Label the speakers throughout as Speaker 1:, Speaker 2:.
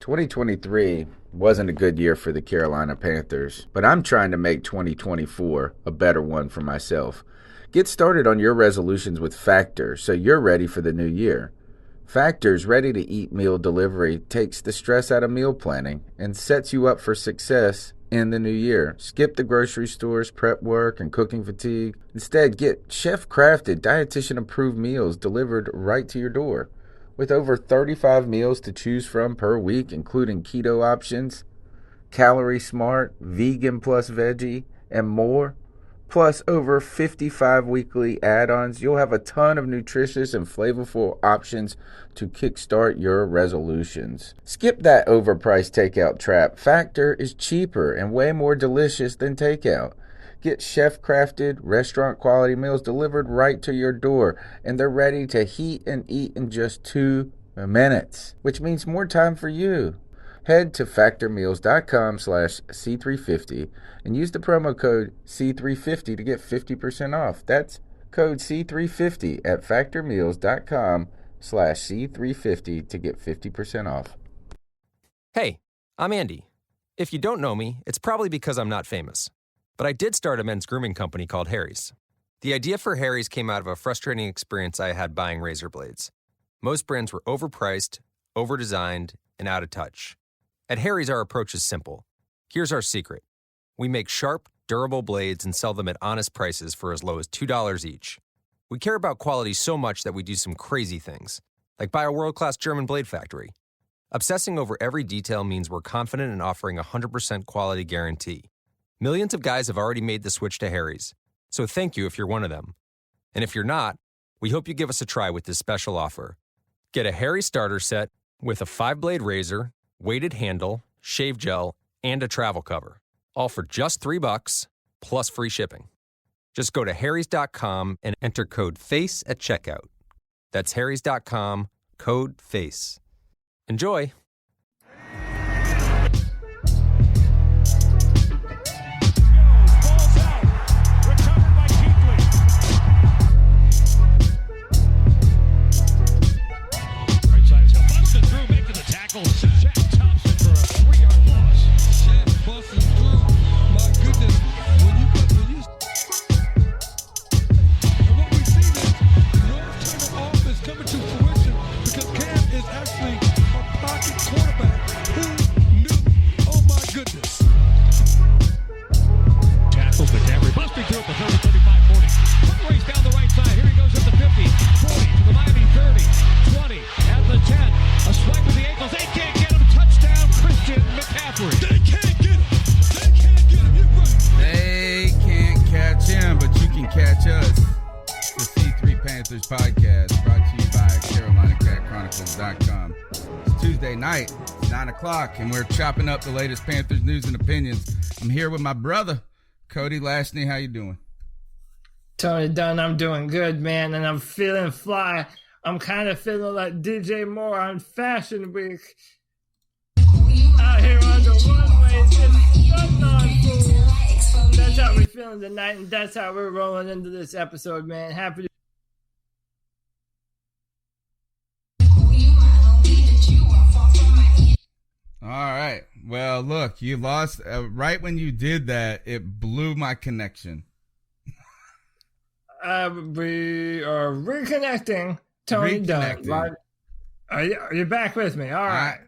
Speaker 1: 2023 wasn't a good year for the Carolina Panthers, but I'm trying to make 2024 a better one for myself. Get started on your resolutions with Factor so you're ready for the new year. Factor's ready-to-eat meal delivery takes the stress out of meal planning and sets you up for success in the new year. Skip the grocery stores, prep work, and cooking fatigue. Instead, get chef-crafted, dietitian-approved meals delivered right to your door. With over 35 meals to choose from per week, including keto options, calorie smart, vegan plus veggie, and more, plus over 55 weekly add-ons, you'll have a ton of nutritious and flavorful options to kickstart your resolutions. Skip that overpriced takeout trap. Factor is cheaper and way more delicious than takeout. Get chef-crafted, restaurant-quality meals delivered right to your door, and they're ready to heat and eat in just 2 minutes, which means more time for you. Head to factormeals.com/C350 and use the promo code C350 to get 50% off. That's code C350 at factormeals.com/C350 to get 50% off.
Speaker 2: Hey, I'm Andy. If you don't know me, it's probably because I'm not famous. But I did start a men's grooming company called Harry's. The idea for Harry's came out of a frustrating experience I had buying razor blades. Most brands were overpriced, overdesigned, and out of touch. At Harry's, our approach is simple. Here's our secret. We make sharp, durable blades and sell them at honest prices for as low as $2 each. We care about quality so much that we do some crazy things, like buy a world-class German blade factory. Obsessing over every detail means we're confident in offering a 100% quality guarantee. Millions of guys have already made the switch to Harry's, so thank you if you're one of them. And if you're not, we hope you give us a try with this special offer. Get a Harry's starter set with a 5-blade razor, weighted handle, shave gel, and a travel cover, all for just $3 plus free shipping. Just go to harrys.com and enter code FACE at checkout. That's harrys.com, code FACE. Enjoy!
Speaker 3: Podcast brought to you by CarolinaCatChronicles.com. It's Tuesday night, it's 9 o'clock, and we're chopping up the latest Panthers news and opinions. I'm here with my brother, Cody Lashney. How you doing?
Speaker 4: Tony Dunn, I'm doing good, man, and I'm feeling fly. I'm kind of feeling like DJ Moore on Fashion Week. Out here on the runways, it's sun on, fool. That's how we're feeling tonight, and that's how we're rolling into this episode, man. Happy to
Speaker 3: All right. Well, look, you lost right when you did that. It blew my connection.
Speaker 4: We are reconnecting, Tony Dunn. Right? Are you back with me? All right.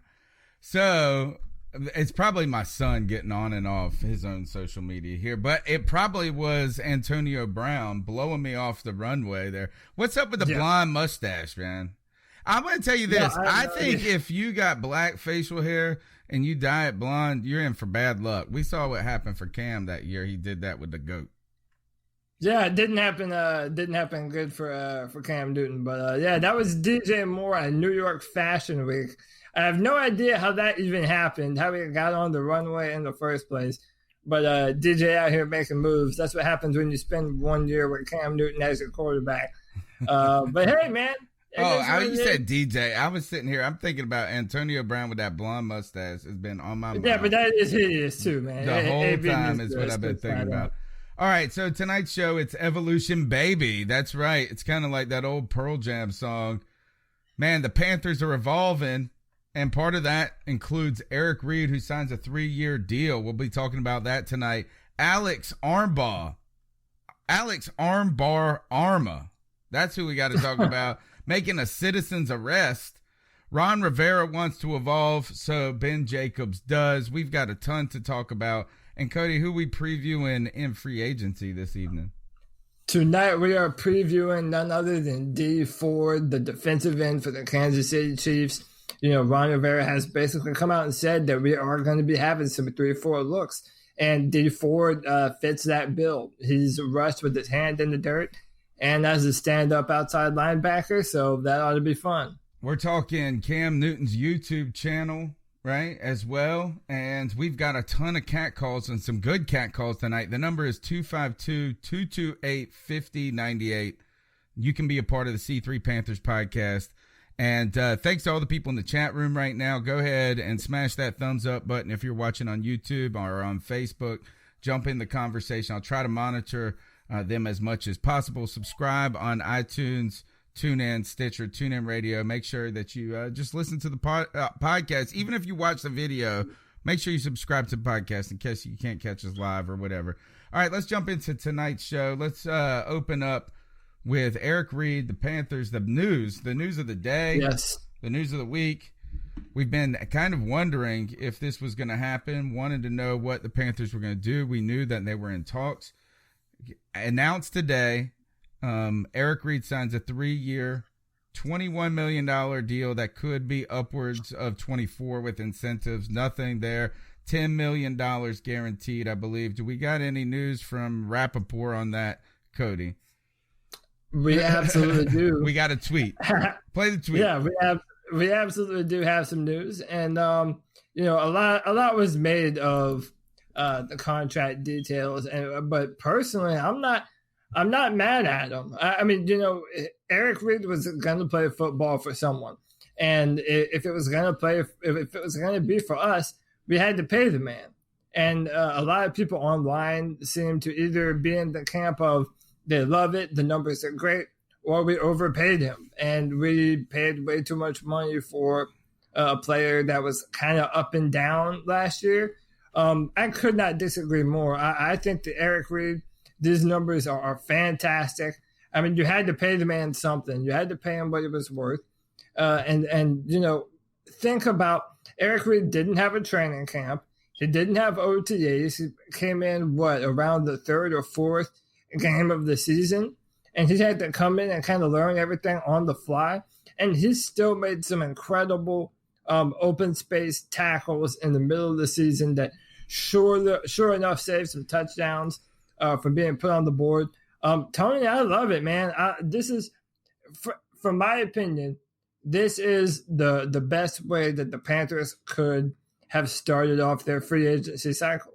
Speaker 3: So it's probably my son getting on and off his own social media here, but it probably was Antonio Brown blowing me off the runway there. What's up with the blonde mustache, man? I'm going to tell you this. I think if you got black facial hair and you dye it blonde, you're in for bad luck. We saw what happened for Cam that year. He did that with the goat.
Speaker 4: Yeah, it didn't happen. Didn't happen good for Cam Newton. But yeah, that was DJ Moore at New York Fashion Week. I have no idea how that even happened, how he got on the runway in the first place. But DJ out here making moves. That's what happens when you spend 1 year with Cam Newton as your quarterback. But hey, man.
Speaker 3: You said DJ. I was sitting here. I'm thinking about Antonio Brown with that blonde mustache. Has been on my mind.
Speaker 4: Yeah, but that is hideous too, man.
Speaker 3: The whole time is what I've been thinking about. All right, so tonight's show, it's Evolution Baby. That's right. It's kind of like that old Pearl Jam song. Man, the Panthers are evolving. And part of that includes Eric Reid, who signs a 3-year deal. We'll be talking about that tonight. Alex Arm-Bar Armah. That's who we got to talk about. Making a citizen's arrest. Ron Rivera wants to evolve, so Ben Jacobs does. We've got a ton to talk about. And Cody, who we previewing in free agency this evening?
Speaker 4: Tonight we are previewing none other than D Ford, the defensive end for the Kansas City Chiefs. Ron Rivera has basically come out and said that we are going to be having some 3-4 looks. And D Ford fits that bill. He's rushed with his hand in the dirt and as a stand-up outside linebacker, so that ought to be fun.
Speaker 3: We're talking Cam Newton's YouTube channel, right, as well. And we've got a ton of cat calls and some good cat calls tonight. The number is 252-228-5098. You can be a part of the C3 Panthers podcast. And thanks to all the people in the chat room right now. Go ahead and smash that thumbs up button if you're watching on YouTube or on Facebook. Jump in the conversation. I'll try to monitor them as much as possible. Subscribe on iTunes, TuneIn, Stitcher, TuneIn Radio. Make sure that you just listen to the podcast. Even if you watch the video, make sure you subscribe to the podcast in case you can't catch us live or whatever. All right, let's jump into tonight's show. Let's open up with Eric Reid, the Panthers, the news of the day,
Speaker 4: yes,
Speaker 3: the news of the week. We've been kind of wondering if this was going to happen, wanted to know what the Panthers were going to do. We knew that they were in talks. Announced today, Eric Reid signs a 3-year, $21 million deal that could be upwards of 24 with incentives. Nothing there. $10 million guaranteed, I believe. Do we got any news from Rappaport on that, Cody?
Speaker 4: We absolutely do.
Speaker 3: We got a tweet. Play the tweet.
Speaker 4: Yeah, we absolutely do have some news, and a lot was made of the contract details, but personally, I'm not mad at him. I mean, Eric Reid was going to play football for someone, and if it was going to be for us, we had to pay the man. And a lot of people online seem to either be in the camp of they love it, the numbers are great, or we overpaid him and we paid way too much money for a player that was kind of up and down last year. I could not disagree more. I think that Eric Reid, these numbers are fantastic. I mean, you had to pay the man something. You had to pay him what it was worth. Think about Eric Reid didn't have a training camp. He didn't have OTAs. He came in, around the 3rd or 4th game of the season, and he had to come in and kind of learn everything on the fly, and he still made some incredible open space tackles in the middle of the season that sure enough saved some touchdowns from being put on the board. Tony, I love it, man. This is, from my opinion, this is the best way that the Panthers could have started off their free agency cycle.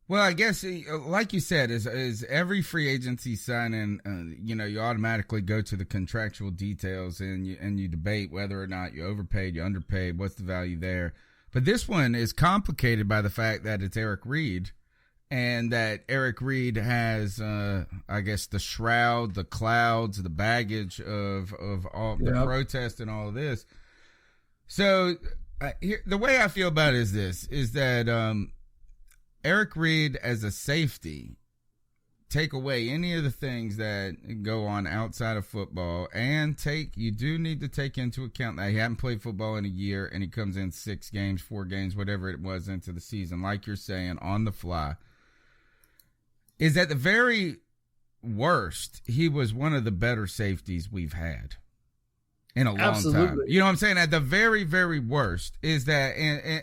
Speaker 3: Well, I guess, like you said, is every free agency signing, you automatically go to the contractual details and you debate whether or not you overpaid, you underpaid, what's the value there. But this one is complicated by the fact that it's Eric Reid, and that Eric Reid has, I guess, the shroud, the clouds, the baggage of all the protest and all of this. So the way I feel about it is that Eric Reid as a safety, take away any of the things that go on outside of football, and you do need to take into account that he hadn't played football in a year and he comes in 6 games, 4 games, whatever it was into the season, like you're saying, on the fly, is at the very worst, he was one of the better safeties we've had in a long time. You know what I'm saying? At the very, very worst is that,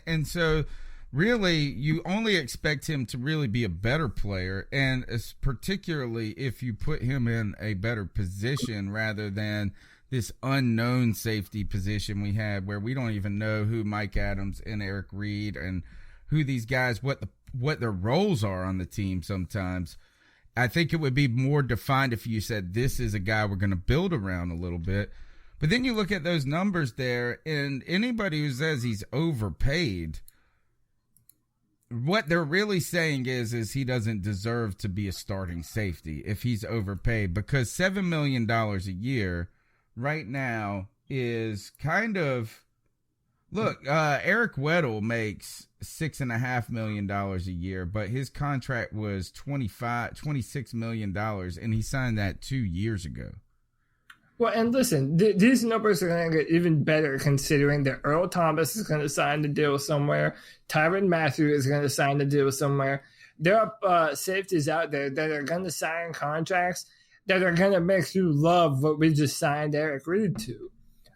Speaker 3: and so really, you only expect him to really be a better player, and particularly if you put him in a better position rather than this unknown safety position we had where we don't even know who Mike Adams and Eric Reid and who these guys, what their roles are on the team sometimes. I think it would be more defined if you said this is a guy we're going to build around a little bit. But then you look at those numbers there, and anybody who says he's overpaid, what they're really saying is he doesn't deserve to be a starting safety if he's overpaid, because $7 million a year right now is kind of Look, Eric Weddle makes $6.5 million a year, but his contract was $26 million, and he signed that 2 years ago.
Speaker 4: Well, and listen, these numbers are going to get even better considering that Earl Thomas is going to sign the deal somewhere. Tyrann Mathieu is going to sign the deal somewhere. There are safeties out there that are going to sign contracts that are going to make you love what we just signed Eric Reid to.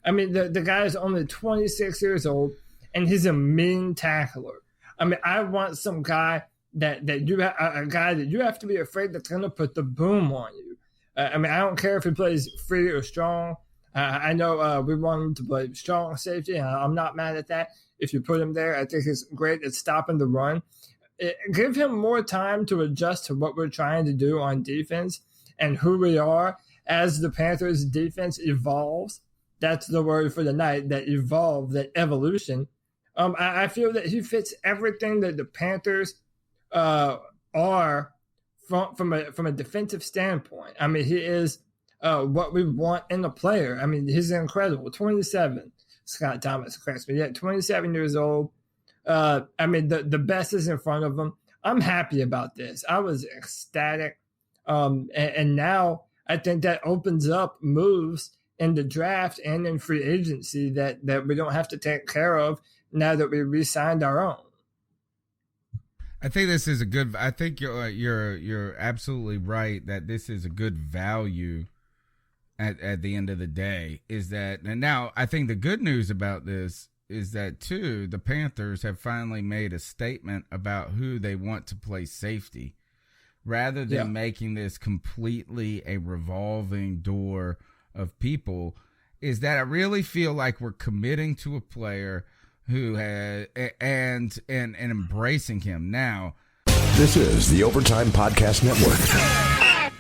Speaker 4: I mean, the guy is only 26 years old, and he's a mean tackler. I mean, I want some guy that you have to be afraid that's going to put the boom on you. I mean, I don't care if he plays free or strong. I know we want him to play strong safety. I'm not mad at that. If you put him there, I think he's great at stopping the run. Give him more time to adjust to what we're trying to do on defense and who we are as the Panthers' defense evolves. That's the word for the night, that evolve, that evolution. I feel that he fits everything that the Panthers are from a defensive standpoint. I mean, he is what we want in a player. I mean, he's incredible. 27. Scott Thomas corrects me. Yeah, 27 years old. I mean, the best is in front of him. I'm happy about this. I was ecstatic. And now I think that opens up moves in the draft and in free agency that we don't have to take care of now that we re-signed our own.
Speaker 3: I think this is a good. I think you're absolutely right that this is a good value. At the end of the day, is that, and now I think the good news about this is that too, the Panthers have finally made a statement about who they want to play safety, rather than making this completely a revolving door of people. Is that I really feel like we're committing to a player who has and embracing him. Now,
Speaker 5: this is the Overtime Podcast Network.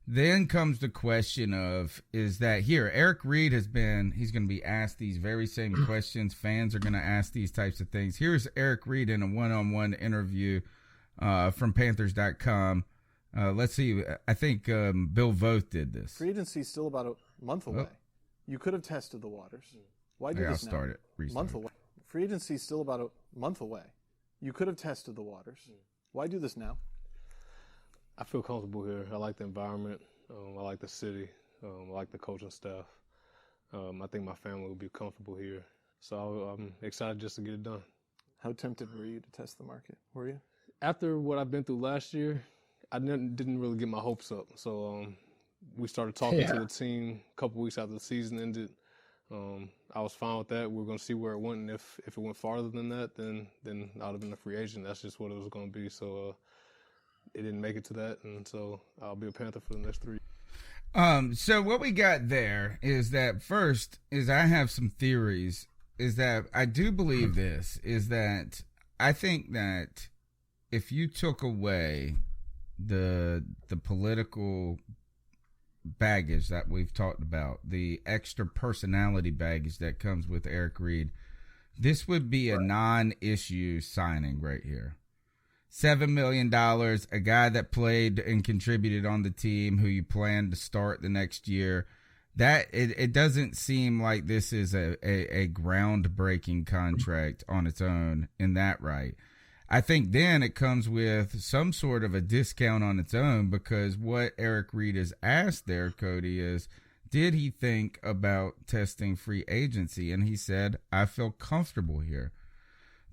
Speaker 3: Then comes the question of, is that here, Eric Reid he's going to be asked these very same questions. Fans are going to ask these types of things. Here's Eric Reid in a one-on-one interview from Panthers.com. Let's see. I think Bill Voth did this.
Speaker 6: Free agency is still about a month away. You could have tested the waters. Why do this now?
Speaker 3: Start it. Restart.
Speaker 6: Month away. Free agency is still about a month away. You could have tested the waters. Why do this now?
Speaker 7: I feel comfortable here. I like the environment. I like the city. I like the coaching staff. I think my family will be comfortable here. So I'm excited just to get it done.
Speaker 6: How tempted were you to test the market? Were you?
Speaker 7: After what I've been through last year, I didn't really get my hopes up. So we started talking to the team a couple weeks after the season ended. I was fine with that. We were going to see where it went, and if it went farther than that, then I would have been a free agent. That's just what it was going to be. So it didn't make it to that, and so I'll be a Panther for the next 3 years.
Speaker 3: So what we got there is that first is I have some theories. Is that I do believe this is that I think that if you took away the political baggage that we've talked about, the extra personality baggage that comes with Eric Reid, this would be a non-issue signing right here. $7 million, a guy that played and contributed on the team who you plan to start the next year. That it doesn't seem like this is a groundbreaking contract on its own in that right. I think then it comes with some sort of a discount on its own, because what Eric Reid has asked there, Cody, is did he think about testing free agency? And he said, I feel comfortable here.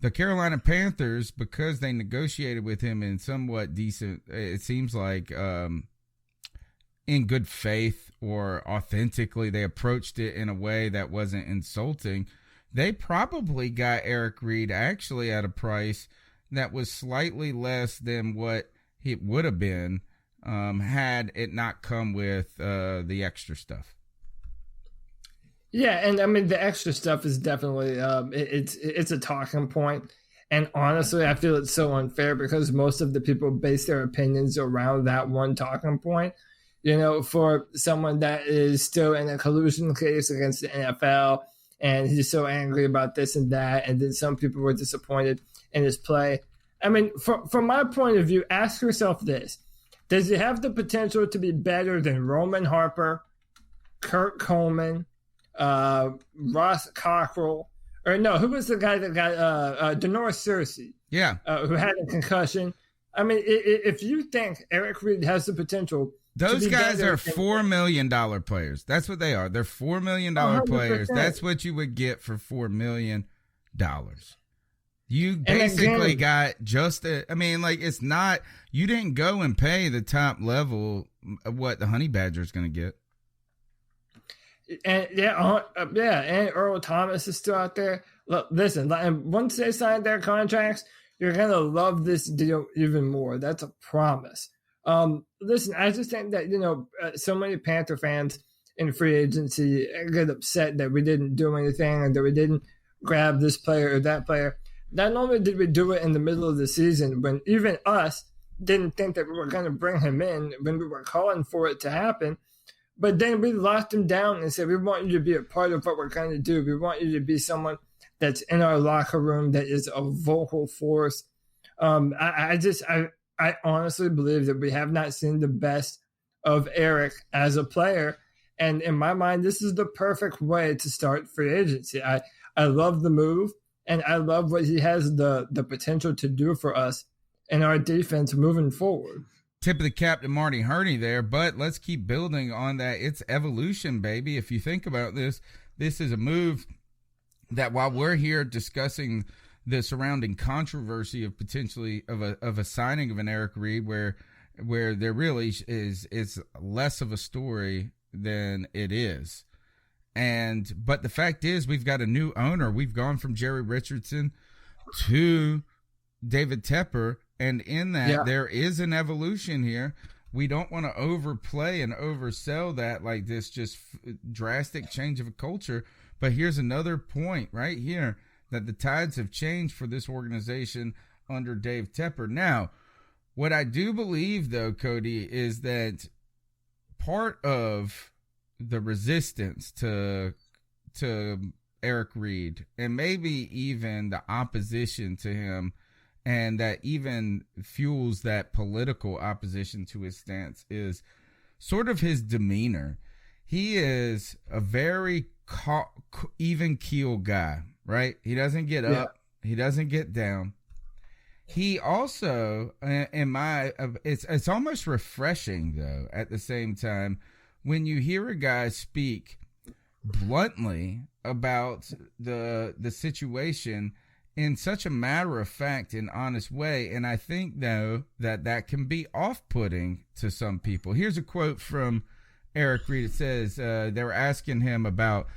Speaker 3: The Carolina Panthers, because they negotiated with him in somewhat decent, it seems like in good faith or authentically, they approached it in a way that wasn't insulting. They probably got Eric Reid actually at a price that was slightly less than what it would have been had it not come with the extra stuff.
Speaker 4: Yeah, and I mean the extra stuff is definitely it's a talking point, and honestly, I feel it's so unfair because most of the people base their opinions around that one talking point. You know, for someone that is still in a collusion case against the NFL, and he's so angry about this and that, and then some people were disappointed in his play. I mean, from my point of view, ask yourself this: does he have the potential to be better than Roman Harper, Kurt Coleman, Ross Cockrell, or no, who was the guy that got Denoris Cersei?
Speaker 3: Yeah.
Speaker 4: Who had a concussion. I mean, if you think Eric Reid has the potential,
Speaker 3: those guys are $4 million players. That's what they are. They're $4 million players. That's what you would get for $4 million. You basically got just it's not, you didn't go and pay the top level of what the Honey Badger is going to get.
Speaker 4: And and Earl Thomas is still out there. Look, listen, and once they sign their contracts, you're going to love this deal even more. That's a promise. Listen, I just think that, so many Panther fans in free agency get upset that we didn't do anything and that we didn't grab this player or that player. Not only did we do it in the middle of the season when even us didn't think that we were going to bring him in when we were calling for it to happen, but then we locked him down and said, we want you to be a part of what we're going to do. We want you to be someone that's in our locker room, that is a vocal force. I honestly believe that we have not seen the best of Eric as a player. And in my mind, this is the perfect way to start free agency. I love the move, and I love what he has the potential to do for us and our defense moving forward.
Speaker 3: Tip of the cap to Marty Hurney there, but let's keep building on that. It's evolution, baby. If you think about this, this is a move that while we're here discussing the surrounding controversy of potentially of a signing of an Eric Reid, where there really is less of a story than it is. But the fact is, we've got a new owner. We've gone from Jerry Richardson to David Tepper, and in that there is an evolution here. We don't want to overplay and oversell that like this just drastic change of a culture. But here's another point right here, that the tides have changed for this organization under Dave Tepper. Now, what I do believe, though, Cody, is that part of the resistance to Eric Reid, and maybe even the opposition to him, and that even fuels that political opposition to his stance, is sort of his demeanor. He is a very even keel guy, right? He doesn't get up. He doesn't get down. He also, it's almost refreshing, though, at the same time, when you hear a guy speak bluntly about the situation in such a matter-of-fact and honest way. And I think, though, that can be off-putting to some people. Here's a quote from Eric Reid. It says, they were asking him about,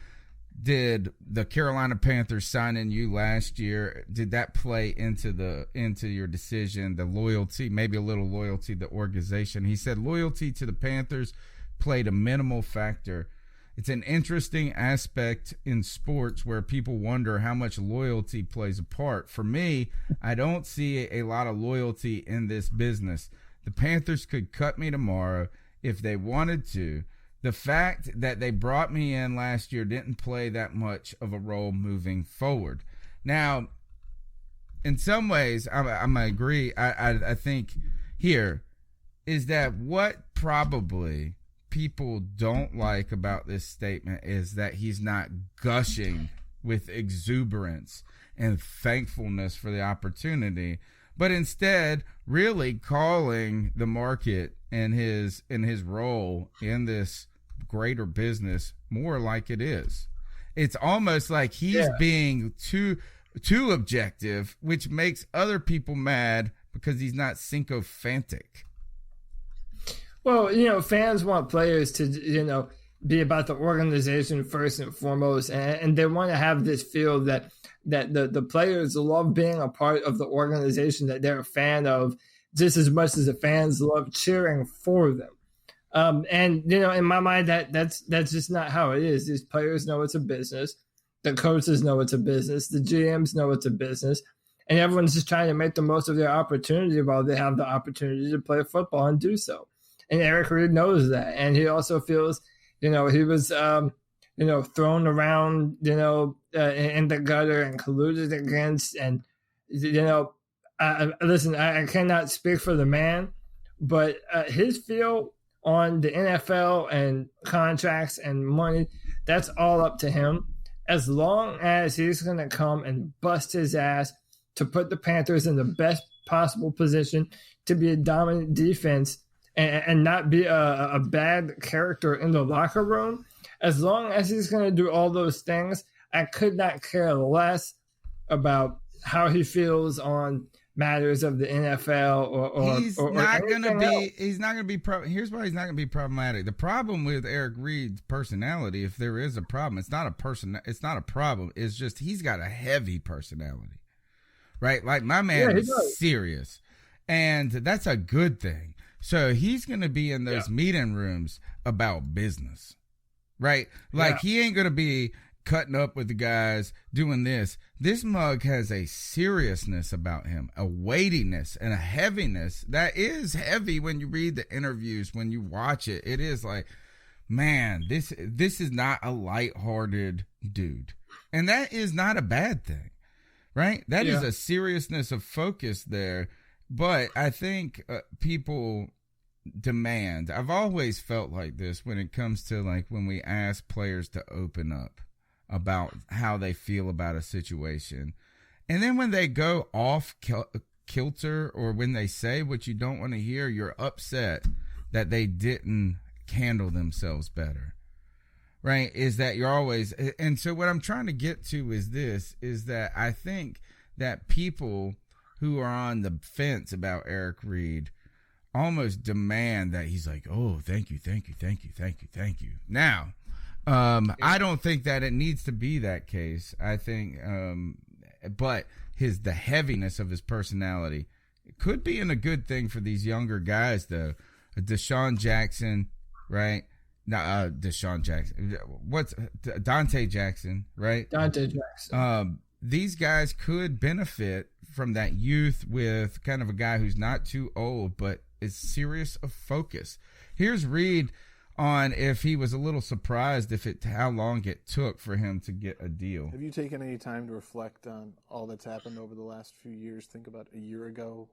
Speaker 3: did the Carolina Panthers signing you last year, did that play into your decision, the loyalty, maybe a little loyalty to the organization? He said loyalty to the Panthers played a minimal factor. It's an interesting aspect in sports where people wonder how much loyalty plays a part. For me, I don't see a lot of loyalty in this business. The Panthers could cut me tomorrow if they wanted to. The fact that they brought me in last year didn't play that much of a role moving forward. Now, in some ways, I'm going to agree. I think here is that what probably people don't like about this statement is that he's not gushing with exuberance and thankfulness for the opportunity, but instead really calling the market and his role in this greater business more like it is. It's almost like he's being too objective, which makes other people mad because he's not sycophantic.
Speaker 4: Well, fans want players to, be about the organization first and foremost, and they want to have this feel that the players love being a part of the organization that they're a fan of just as much as the fans love cheering for them. And in my mind, that's just not how it is. These players know it's a business. The coaches know it's a business. The GMs know it's a business. And everyone's just trying to make the most of their opportunity while they have the opportunity to play football and do so. And Eric Reid knows that. And he also feels, he was, thrown around, in the gutter and colluded against. And, listen, I cannot speak for the man, but his feel on the NFL and contracts and money, that's all up to him. as long as he's going to come and bust his ass to put the Panthers in the best possible position to be a dominant defense and not be a bad character in the locker room, as long as he's going to do all those things, I could not care less about how he feels on matters of the NFL or
Speaker 3: he's not going to be.
Speaker 4: Here's
Speaker 3: why he's not going to be problematic. The problem with Eric Reid's personality, if there is a problem, it's not a problem. It's just he's got a heavy personality, right? Like my man is serious, and that's a good thing. So he's going to be in those meeting rooms about business, right? Like he ain't going to be cutting up with the guys doing this. This mug has a seriousness about him, a weightiness and a heaviness that is heavy when you read the interviews, when you watch it. It is like, man, this is not a lighthearted dude. And that is not a bad thing, right? That is a seriousness of focus there. But I think people demand, I've always felt like this when it comes to like when we ask players to open up about how they feel about a situation. And then when they go off kilter or when they say what you don't want to hear, you're upset that they didn't handle themselves better, right? Is that you're always, and so what I'm trying to get to is this, is that I think that people who are on the fence about Eric Reid almost demand that he's like, oh, thank you. Now, I don't think that it needs to be that case. I think, but the heaviness of his personality could be in a good thing for these younger guys, though. Deshaun Jackson, right? Deshaun Jackson. What's Dante Jackson, right?
Speaker 4: Dante Jackson.
Speaker 3: These guys could benefit from that youth with kind of a guy who's not too old, but is serious of focus. Here's Reid on if he was a little surprised how long it took for him to get a deal.
Speaker 6: Have you taken any time to reflect on all that's happened over the last few years? Think about a year ago,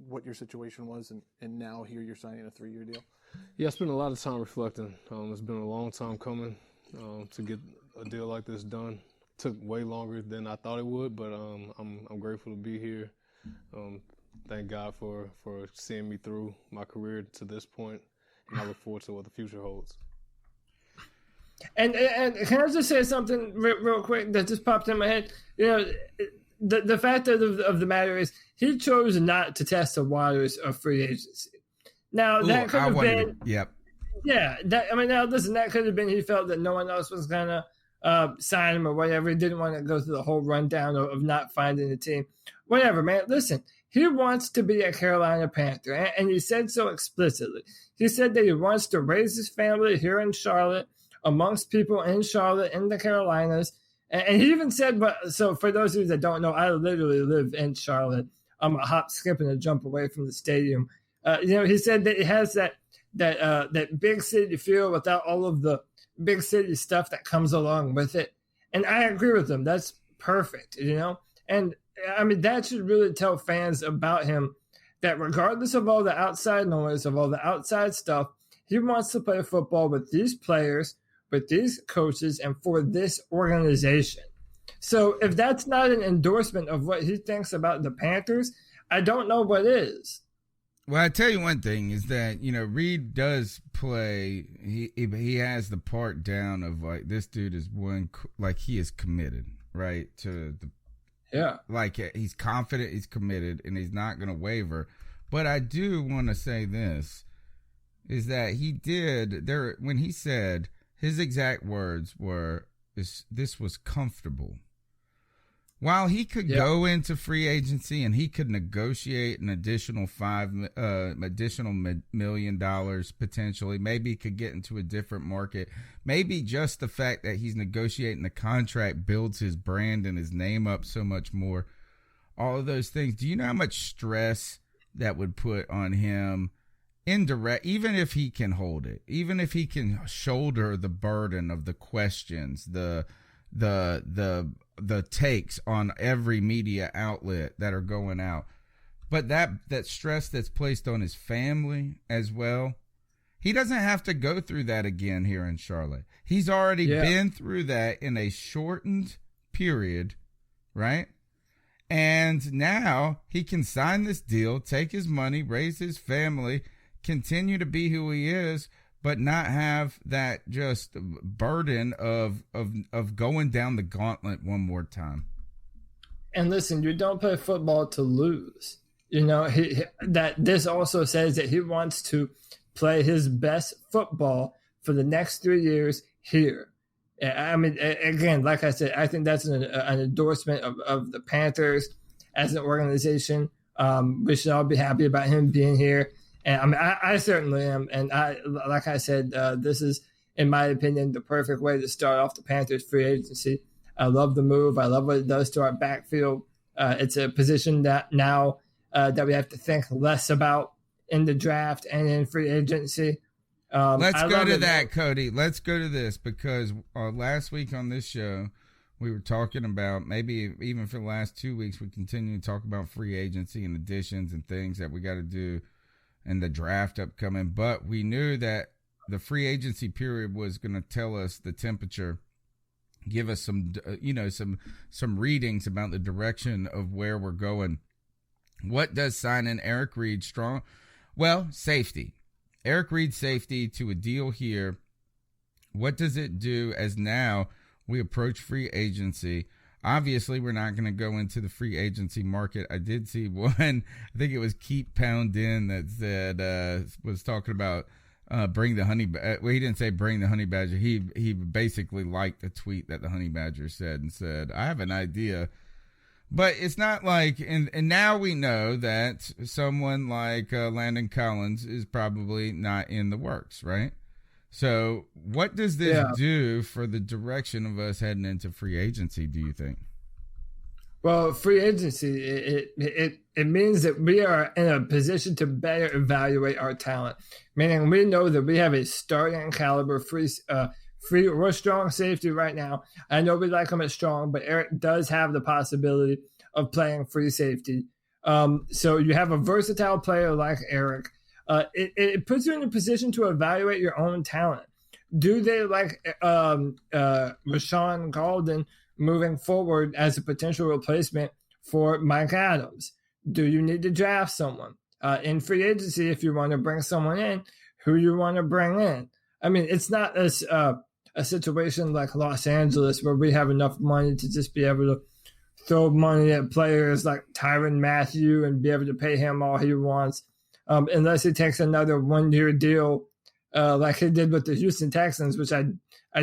Speaker 6: what your situation was, and now here you're signing a 3-year deal?
Speaker 7: Yeah, I spent a lot of time reflecting. It's been a long time coming to get a deal like this done. Took way longer than I thought it would, but I'm grateful to be here. Thank God for seeing me through my career to this point, and I look forward to what the future holds.
Speaker 4: And can I just say something real quick that just popped in my head? You know, the fact of the matter is he chose not to test the waters of free agency. Now, that could have been –
Speaker 3: Yep.
Speaker 4: Yeah. Now, listen, that could have been he felt that no one else was going to sign him or whatever. He didn't want to go through the whole rundown of not finding a team. Whatever, man. Listen, he wants to be a Carolina Panther, and he said so explicitly. He said that he wants to raise his family here in Charlotte, amongst people in Charlotte, in the Carolinas. And he even said, so for those of you that don't know, I literally live in Charlotte. I'm a hop, skip, and a jump away from the stadium. He said that it has that big city feel without all of the big city stuff that comes along with it. And I agree with him. That's perfect, And, that should really tell fans about him that regardless of all the outside noise, of all the outside stuff, he wants to play football with these players, with these coaches, and for this organization. So if that's not an endorsement of what he thinks about the Panthers, I don't know what is.
Speaker 3: Well, I tell you one thing is that, Reid does play, he has the part down of like, this dude is he is committed, right? Like he's confident, he's committed, and he's not going to waver. But I do want to say this, is that when he said, his exact words were, this was comfortable. While he could go into free agency and he could negotiate an additional $5 million potentially, maybe he could get into a different market. Maybe just the fact that he's negotiating the contract builds his brand and his name up so much more. All of those things. Do you know how much stress that would put on him? Indirect, even if he can hold it, even if he can shoulder the burden of the questions, the takes on every media outlet that are going out, but that stress that's placed on his family as well, He doesn't have to go through that again here in Charlotte. He's already been through that in a shortened period, right? And now he can sign this deal, take his money, raise his family, continue to be who he is, but not have that just burden of going down the gauntlet one more time.
Speaker 4: And listen, you don't play football to lose. You know, this also says that he wants to play his best football for the next 3 years here. I mean, again, like I said, I think that's an endorsement of the Panthers as an organization. We should all be happy about him being here. And I mean, I certainly am. And like I said, this is, in my opinion, the perfect way to start off the Panthers free agency. I love the move. I love what it does to our backfield. It's a position that now that we have to think less about in the draft and in free agency.
Speaker 3: Let's go to that, Cody. Let's go to this, because last week on this show, we were talking about, maybe even for the last 2 weeks, we continue to talk about free agency and additions and things that we got to do and the draft upcoming. But we knew that the free agency period was going to tell us the temperature, give us some, some readings about the direction of where we're going. What does signing Eric Reid strong? Well, safety. Eric Reid safety to a deal here. What does it do as now we approach free agency? Obviously, we're not going to go into the free agency market. I did see one, I think it was Keep Pound In, that said, was talking about bring the honey. Well, he didn't say bring the honey badger. He basically liked a tweet that the honey badger said and said, I have an idea. But it's not like, and now we know that someone like Landon Collins is probably not in the works, right? So what does this do for the direction of us heading into free agency, do you think?
Speaker 4: Well, free agency, it means that we are in a position to better evaluate our talent, meaning we know that we have a starting caliber we're strong safety right now. I know we like him at strong, but Eric does have the possibility of playing free safety. So you have a versatile player like Eric. It puts you in a position to evaluate your own talent. Do they like Rashawn Golden moving forward as a potential replacement for Mike Adams? Do you need to draft someone? In free agency, if you want to bring someone in, who you want to bring in? I mean, it's not a situation like Los Angeles where we have enough money to just be able to throw money at players like Tyrann Mathieu and be able to pay him all he wants, unless he takes another 1-year deal like he did with the Houston Texans, which I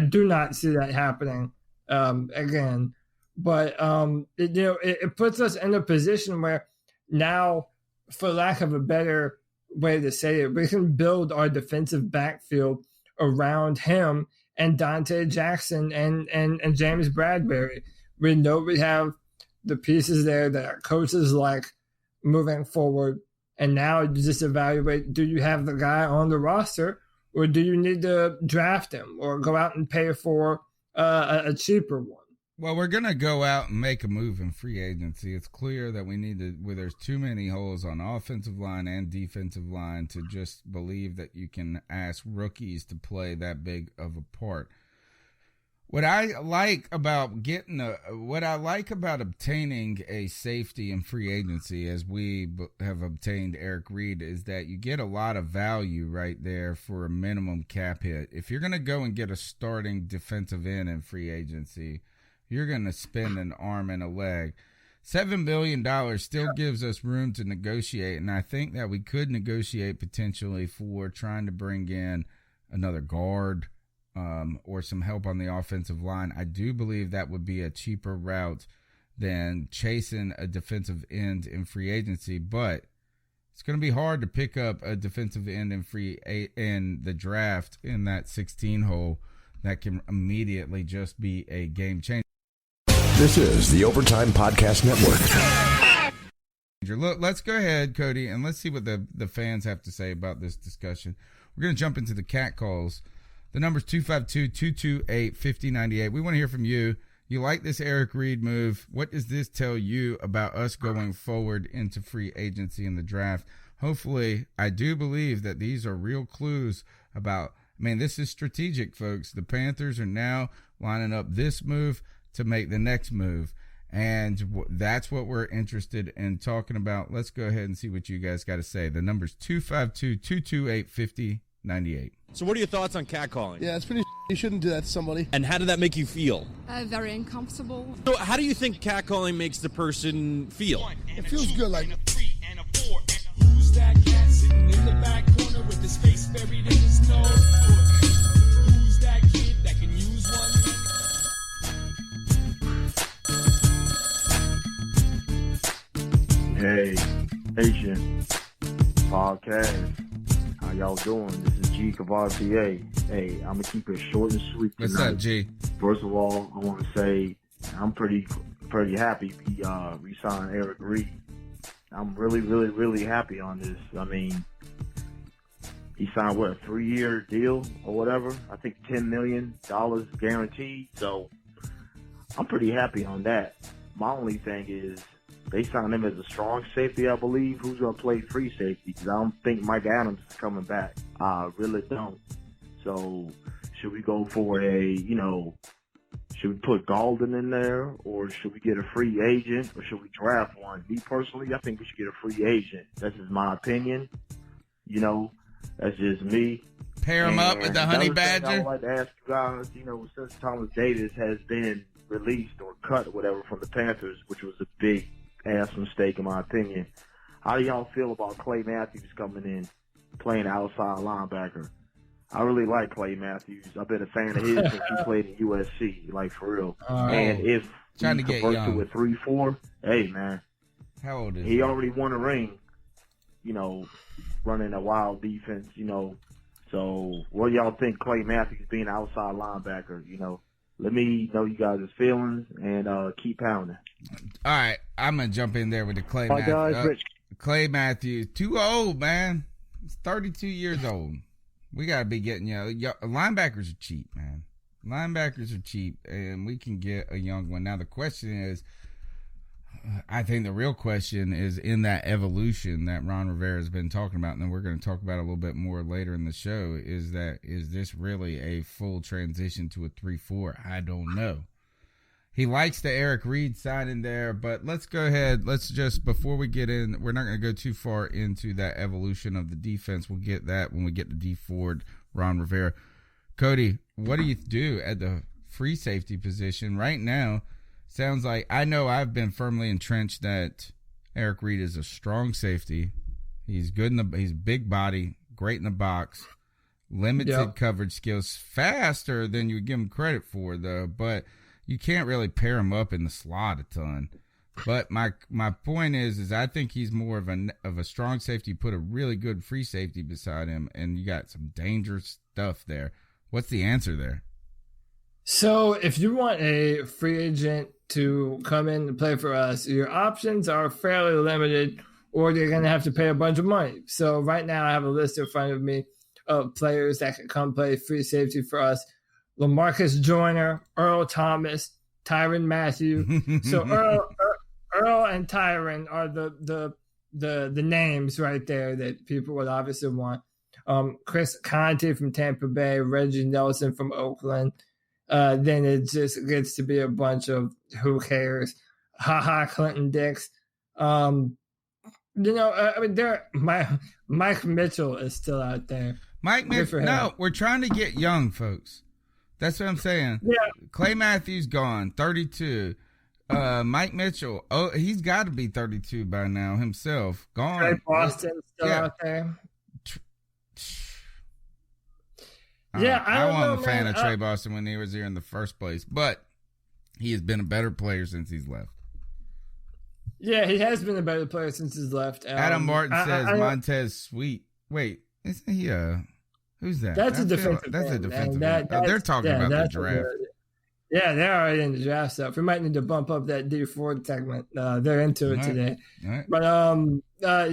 Speaker 4: do not see that happening again. But it puts us in a position where now, for lack of a better way to say it, we can build our defensive backfield around him and Dante Jackson and James Bradbury. We know we have the pieces there that our coaches like moving forward. And now you just evaluate, do you have the guy on the roster, or do you need to draft him or go out and pay for a cheaper one?
Speaker 3: Well, we're going to go out and make a move in free agency. It's clear that we need to, where there's too many holes on offensive line and defensive line, to just believe that you can ask rookies to play that big of a part. What I like about obtaining a safety in free agency, as we have obtained Eric Reid, is that you get a lot of value right there for a minimum cap hit. If you're going to go and get a starting defensive end in free agency, you're going to spend an arm and a leg. $7 billion still gives us room to negotiate, and I think that we could negotiate potentially for trying to bring in another guard, or some help on the offensive line. I do believe that would be a cheaper route than chasing a defensive end in free agency, but it's going to be hard to pick up a defensive end in the draft in that 16 hole that can immediately just be a game changer.
Speaker 5: This is the Overtime Podcast Network.
Speaker 3: Look, let's go ahead, Cody, and let's see what the fans have to say about this discussion. We're going to jump into the cat calls. The number's 252-228-5098. We want to hear from you. You like this Eric Reid move? What does this tell you about us going forward into free agency in the draft? hopefully, I do believe that these are real clues about, this is strategic, folks. The Panthers are now lining up this move to make the next move. And that's what we're interested in talking about. Let's go ahead and see what you guys got to say. The number's 252-228-5098.
Speaker 8: So what are your thoughts on catcalling?
Speaker 9: Yeah, it's pretty you shouldn't do that to somebody.
Speaker 8: And how did that make you feel?
Speaker 10: Very uncomfortable.
Speaker 8: So how do you think catcalling makes the person feel?
Speaker 9: It feels good, like...
Speaker 11: Who's that cat sitting in the back corner with his face buried in his nose? Who's that kid that can use one?
Speaker 12: Hey, Asian podcast. How y'all doing? This is G Cavalier. Hey, I'm gonna keep it short and sweet tonight.
Speaker 3: What's up, G?
Speaker 12: First of all, I want to say I'm pretty happy we re-signed Eric Reid. I'm really happy on this. He signed a 3-year deal or whatever. I think $10 million guaranteed. So I'm pretty happy on that. My only thing is they signed him as a strong safety, I believe. Who's gonna play free safety? Because I don't think Mike Adams is coming back. I really don't. So should we go for should we put Golden in there, or should we get a free agent, or should we draft one? Me personally, I think we should get a free agent. That's just my opinion. That's just me.
Speaker 3: Pair him up with the Honey Badger.
Speaker 12: I would like to ask you guys, since Thomas Davis has been released or cut or whatever from the Panthers, which was a big ass mistake in my opinion, how do y'all feel about Clay Matthews coming in, playing outside linebacker? I really like Clay Matthews. I've been a fan of his since he played in USC, like for real. And if he converts to a 3-4, hey man,
Speaker 3: how old is
Speaker 12: he? Already won a ring, running a wild defense, So what do y'all think Clay Matthews being an outside linebacker, Let me know you guys' feelings and keep pounding.
Speaker 3: All right, I'm gonna jump in there with the Clay Matthews. Clay Matthews, too old, man. He's 32 years old. We gotta be getting linebackers are cheap, man. Linebackers are cheap, and we can get a young one. Now the question is, I think the real question is in that evolution that Ron Rivera has been talking about, and then we're going to talk about a little bit more later in the show, is this really a full transition to a 3-4? I don't know. He likes the Eric Reid signing there, but let's go ahead. Let's just, before we get in, we're not going to go too far into that evolution of the defense. We'll get that when we get to D Ford, Ron Rivera. Cody, what do you do at the free safety position right now? Sounds like, I know I've been firmly entrenched that Eric Reid is a strong safety. He's good he's big body, great in the box, limited coverage skills, faster than you would give him credit for though, but you can't really pair him up in the slot a ton. But my point is I think he's more of a strong safety. Put a really good free safety beside him, and you got some dangerous stuff there. What's the answer there?
Speaker 4: So if you want a free agent to come in and play for us, your options are fairly limited, or you're going to have to pay a bunch of money. So right now I have a list in front of me of players that can come play free safety for us. LaMarcus Joyner, Earl Thomas, Tyrann Mathieu. So Earl and Tyrann are the names right there that people would obviously want. Chris Conte from Tampa Bay, Reggie Nelson from Oakland. Then it just gets to be a bunch of who cares. Clinton Dix. Mike Mitchell is still out there.
Speaker 3: Mike Mitchell. No, we're trying to get young folks. That's what I'm saying.
Speaker 4: Yeah.
Speaker 3: Clay Matthews gone, 32. Mike Mitchell, he's got to be 32 by now himself. Gone.
Speaker 4: Trey Boston still out there.
Speaker 3: I wasn't a fan of Trey Boston when he was here in the first place, but he has been a better player since he's left.
Speaker 4: Yeah, he has been a better player since he's left.
Speaker 3: Adam Martin says Montez Sweet. Wait, isn't he who's that?
Speaker 4: That's a defensive
Speaker 3: That's
Speaker 4: man,
Speaker 3: a defensive
Speaker 4: man.
Speaker 3: man. They're talking about the draft.
Speaker 4: They're already in the draft stuff. We might need to bump up that D Ford segment. They're into it today.
Speaker 3: Right.
Speaker 4: But man, I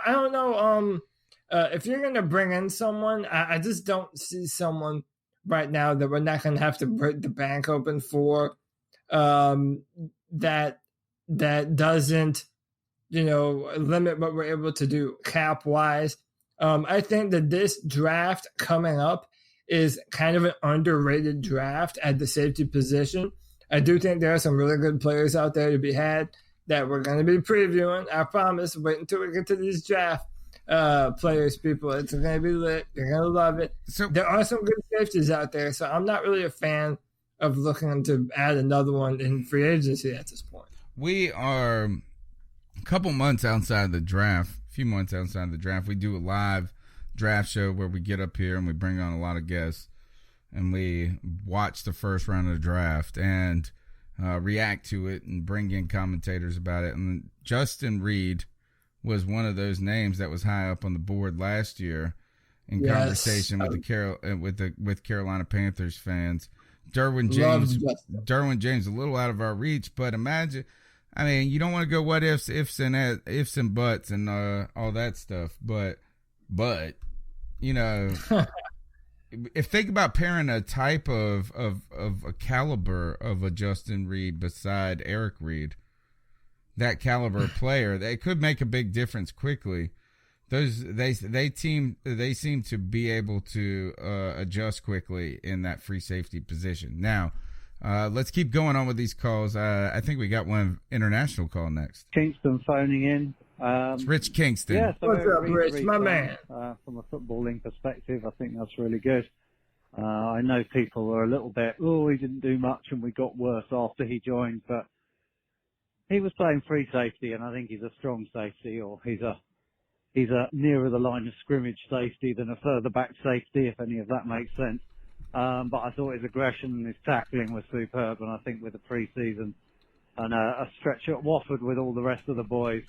Speaker 4: don't know. If you're gonna bring in someone, I just don't see someone right now that we're not gonna have to break the bank open for. That doesn't limit what we're able to do cap wise. I think that this draft coming up is kind of an underrated draft at the safety position. I do think there are some really good players out there to be had that we're going to be previewing. I promise. Wait until we get to these draft players, people. It's going to be lit. You're going to love it. So there are some good safeties out there, so I'm not really a fan of looking to add another one in free agency at this point.
Speaker 3: We are a couple months outside the draft, a few months outside the draft. We do a live draft show where we get up here and we bring on a lot of guests and we watch the first round of the draft and react to it and bring in commentators about it. And Justin Reid was one of those names that was high up on the board last year in conversation with Carolina Panthers fans. Derwin James, a little out of our reach, but imagine, I mean, you don't want to go what ifs and buts and all that stuff, but if think about pairing a type of a caliber of a Justin Reid beside Eric Reid, that caliber player, they could make a big difference quickly. They seem to be able to adjust quickly in that free safety position. Now, let's keep going on with these calls. I think we got one international call next.
Speaker 13: Kingston phoning in.
Speaker 3: It's Rich Kingston.
Speaker 13: Yeah, so
Speaker 4: what's up, Rich? My man.
Speaker 13: From a footballing perspective, I think that's really good. I know people are a little bit, he didn't do much and we got worse after he joined, but he was playing free safety, and I think he's a strong safety, or he's a nearer the line of scrimmage safety than a further back safety, if any of that makes sense. But I thought his aggression and his tackling was superb, and I think with the pre-season and a stretch at Wofford with all the rest of the boys,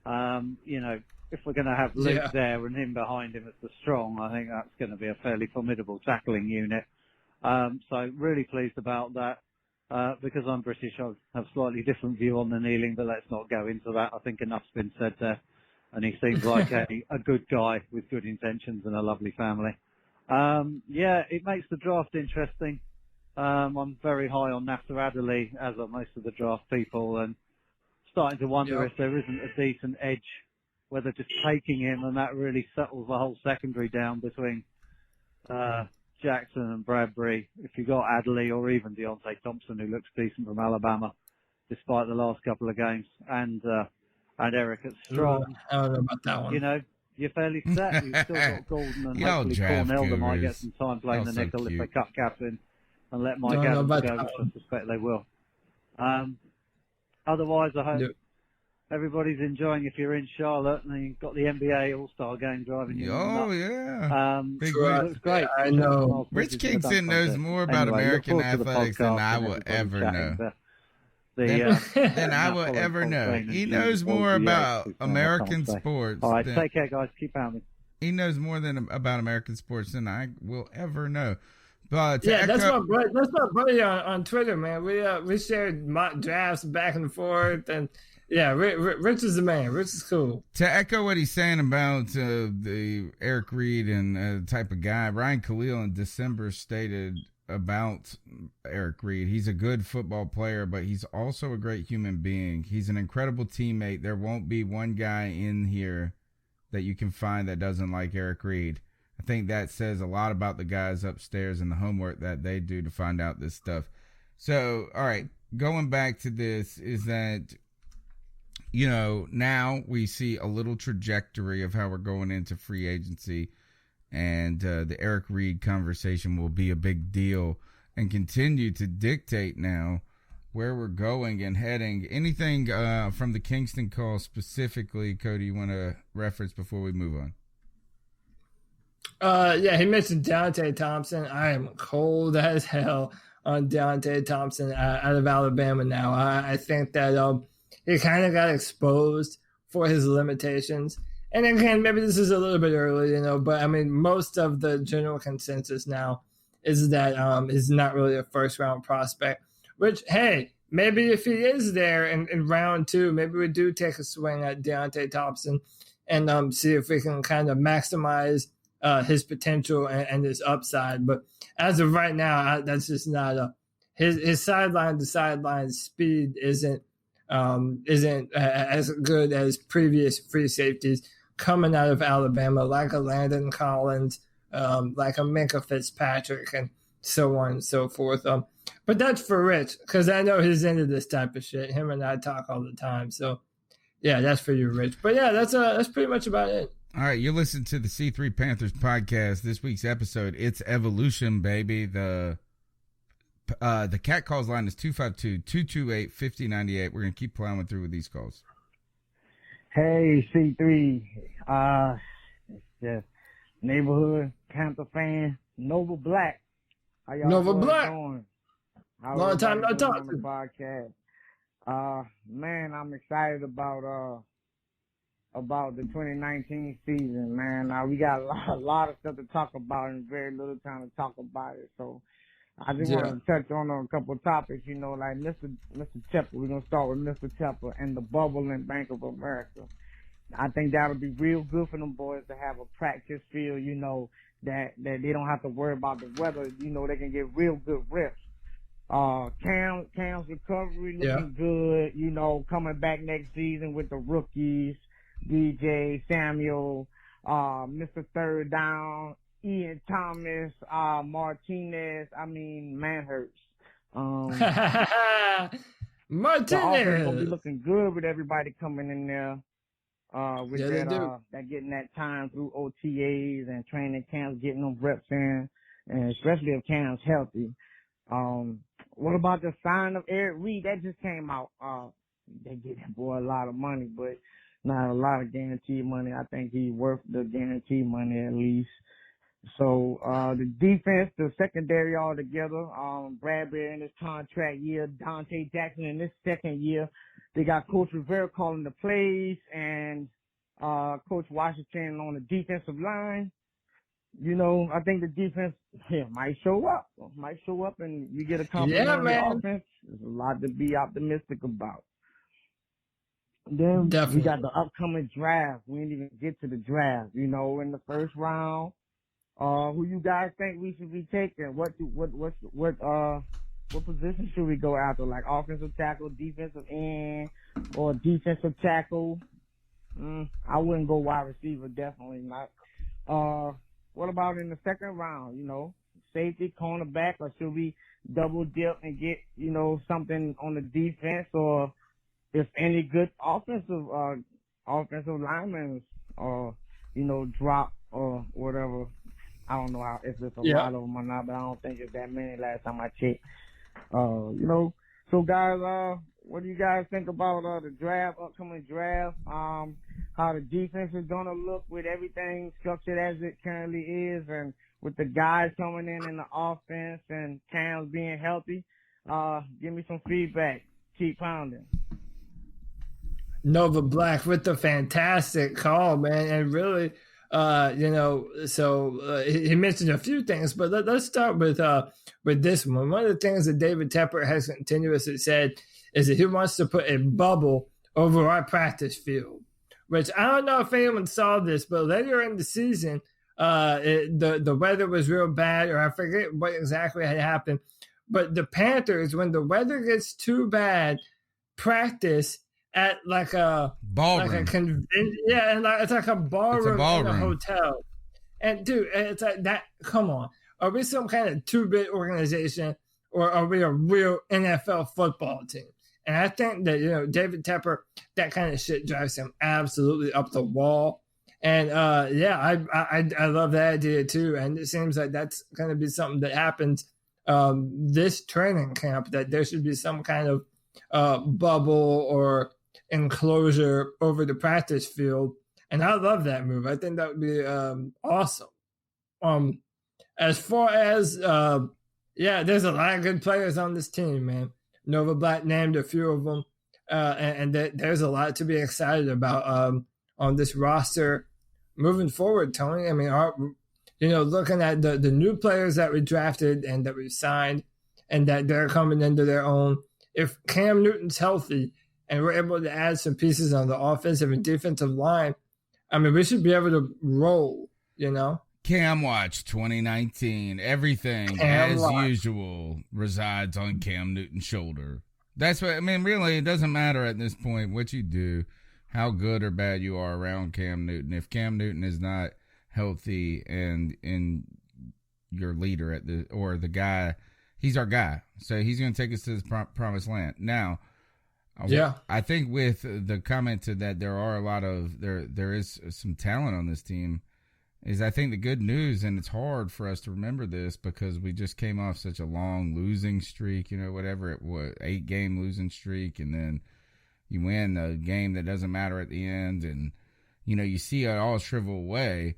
Speaker 13: if we're going to have Luke there and him behind him as the strong, I think that's going to be a fairly formidable tackling unit. So really pleased about that. Because I'm British, I have a slightly different view on the kneeling, but let's not go into that. I think enough's been said there. And he seems like a good guy with good intentions and a lovely family. It makes the draft interesting. I'm very high on Nasser Adderley, as are most of the draft people, and starting to wonder if there isn't a decent edge, whether just taking him and that really settles the whole secondary down between Jackson and Bradbury. If you got Adderley or even Deontay Thompson, who looks decent from Alabama, despite the last couple of games, and Eric at strong.
Speaker 4: I don't know about that one.
Speaker 13: You're fairly set. You've still got Golden and hopefully Cornell that might get some time playing the nickel if they cut Captain and let Mike Adams go, which I suspect they will. Otherwise, I hope everybody's enjoying. If you're in Charlotte and you've got the NBA All-Star game driving you nuts. It looks great.
Speaker 4: I know.
Speaker 3: Rich Kingston knows more about American athletics than I will ever know. Than I will ever know. He knows more about American sports.
Speaker 13: All right, take care, guys. Keep pounding.
Speaker 3: He knows more about American sports than I will ever know. But
Speaker 4: that's my buddy on Twitter, man. We shared mock drafts back and forth, and Rich is the man. Rich is cool.
Speaker 3: To echo what he's saying about the Eric Reid and the type of guy, Ryan Khalil in December stated about Eric Reid: he's a good football player, but he's also a great human being. He's an incredible teammate. There won't be one guy in here that you can find that doesn't like Eric Reid. I think that says a lot about the guys upstairs and the homework that they do to find out this stuff. So, all right, going back to this is that, now we see a little trajectory of how we're going into free agency, and the Eric Reid conversation will be a big deal and continue to dictate now where we're going and heading. Anything from the Kingston call specifically, Cody, you want to reference before we move on?
Speaker 4: He mentioned Deontay Thompson. I am cold as hell on Deontay Thompson out of Alabama now. I think that he kind of got exposed for his limitations. And again, maybe this is a little bit early, but I mean, most of the general consensus now is that he's not really a first-round prospect, which, hey, maybe if he is there in round 2, maybe we do take a swing at Deontay Thompson and see if we can kind of maximize his potential and his upside. But as of right now, that's just not his sideline to sideline speed isn't isn't as good as previous free safeties coming out of Alabama, like a Landon Collins, like a Minkah Fitzpatrick, and so on and so forth. But that's for Rich, because I know he's into this type of shit. Him and I talk all the time. So, yeah, that's for you, Rich. But, yeah, that's pretty much about it.
Speaker 3: All right, you're listening to the C3 Panthers podcast. This week's episode, it's evolution, baby. The Cat Calls line is 252-228-5098. We're going to keep plowing through with these calls.
Speaker 14: Hey, C3. It's just neighborhood Panther fan, Nova Black. How y'all
Speaker 4: Nova Black.
Speaker 14: Doing?
Speaker 4: Long time no talk
Speaker 14: on the podcast. Man, I'm excited about the 2019 season, man. We got a lot of stuff to talk about and very little time to talk about it. So I just want to touch on a couple of topics, like Mr. Tepper. We're going to start with Mr. Tepper and the bubble in Bank of America. I think that'll be real good for them boys to have a practice field, that they don't have to worry about the weather. They can get real good reps. Cam's recovery looking good, coming back next season with the rookies, DJ, Samuel, Mr. Third Down, Ian Thomas, Martinez, Manhurst.
Speaker 4: Martinez.
Speaker 14: The offense gonna be looking good with everybody coming in there. With that getting that time through OTAs and training camps, getting them reps in, and especially if Cam's healthy. What about the sign of Eric Reid? That just came out. They get that boy a lot of money, but not a lot of guaranteed money. I think he's worth the guaranteed money at least. So, the defense, the secondary all together, Bradbury in his contract year, Dante Jackson in his second year. They got Coach Rivera calling the plays and, Coach Washington on the defensive line. I think the defense might show up and you get a compliment on the offense. There's a lot to be optimistic about. Then we got the upcoming draft. We didn't even get to the draft, in the first round. Who you guys think we should be taking? What position should we go after? Like offensive tackle, defensive end, or defensive tackle? I wouldn't go wide receiver, definitely not. What about in the second round? Safety, cornerback, or should we double dip and get something on the defense, or if any good offensive linemen or drop or whatever? I don't know if there's a lot of them or not, but I don't think it's that many last time I checked. So guys, what do you guys think about the upcoming draft? How the defense is gonna look with everything structured as it currently is, and with the guys coming in the offense and Cam's being healthy? Give me some feedback. Keep pounding.
Speaker 4: Nova Black with the fantastic call, man, and really. He mentioned a few things, but let's start with this one. One of the things that David Tepper has continuously said is that he wants to put a bubble over our practice field, which I don't know if anyone saw this, but later in the season, the weather was real bad, or I forget what exactly had happened. But the Panthers, when the weather gets too bad, practice at like a
Speaker 3: ballroom,
Speaker 4: like a convention, and it's like a ballroom in a hotel. And dude, it's like that. Come on, are we some kind of two-bit organization, or are we a real NFL football team? And I think that David Tepper, that kind of shit drives him absolutely up the wall. And I love that idea too. And it seems like that's going to be something that happens this training camp. That there should be some kind of bubble or enclosure over the practice field, and I love that move. I think that would be awesome. As far as there's a lot of good players on this team, man. Nova Black named a few of them, and there's a lot to be excited about on this roster moving forward, Tony. I mean, looking at the new players that we drafted and that we signed, and that they're coming into their own. If Cam Newton's healthy and we're able to add some pieces on the offensive and defensive line, I mean, we should be able to roll,
Speaker 3: Cam Watch 2019. Everything, as usual, resides on Cam Newton's shoulder. That's what I mean. Really, it doesn't matter at this point what you do, how good or bad you are around Cam Newton. If Cam Newton is not healthy and your leader or the guy, he's our guy. So he's going to take us to the promised land. Now,
Speaker 4: yeah,
Speaker 3: I think with the comment to that, there is some talent on this team. I think the good news, and it's hard for us to remember this because we just came off such a long losing streak, whatever it was, 8-game losing streak, and then you win a game that doesn't matter at the end, and you see it all shrivel away.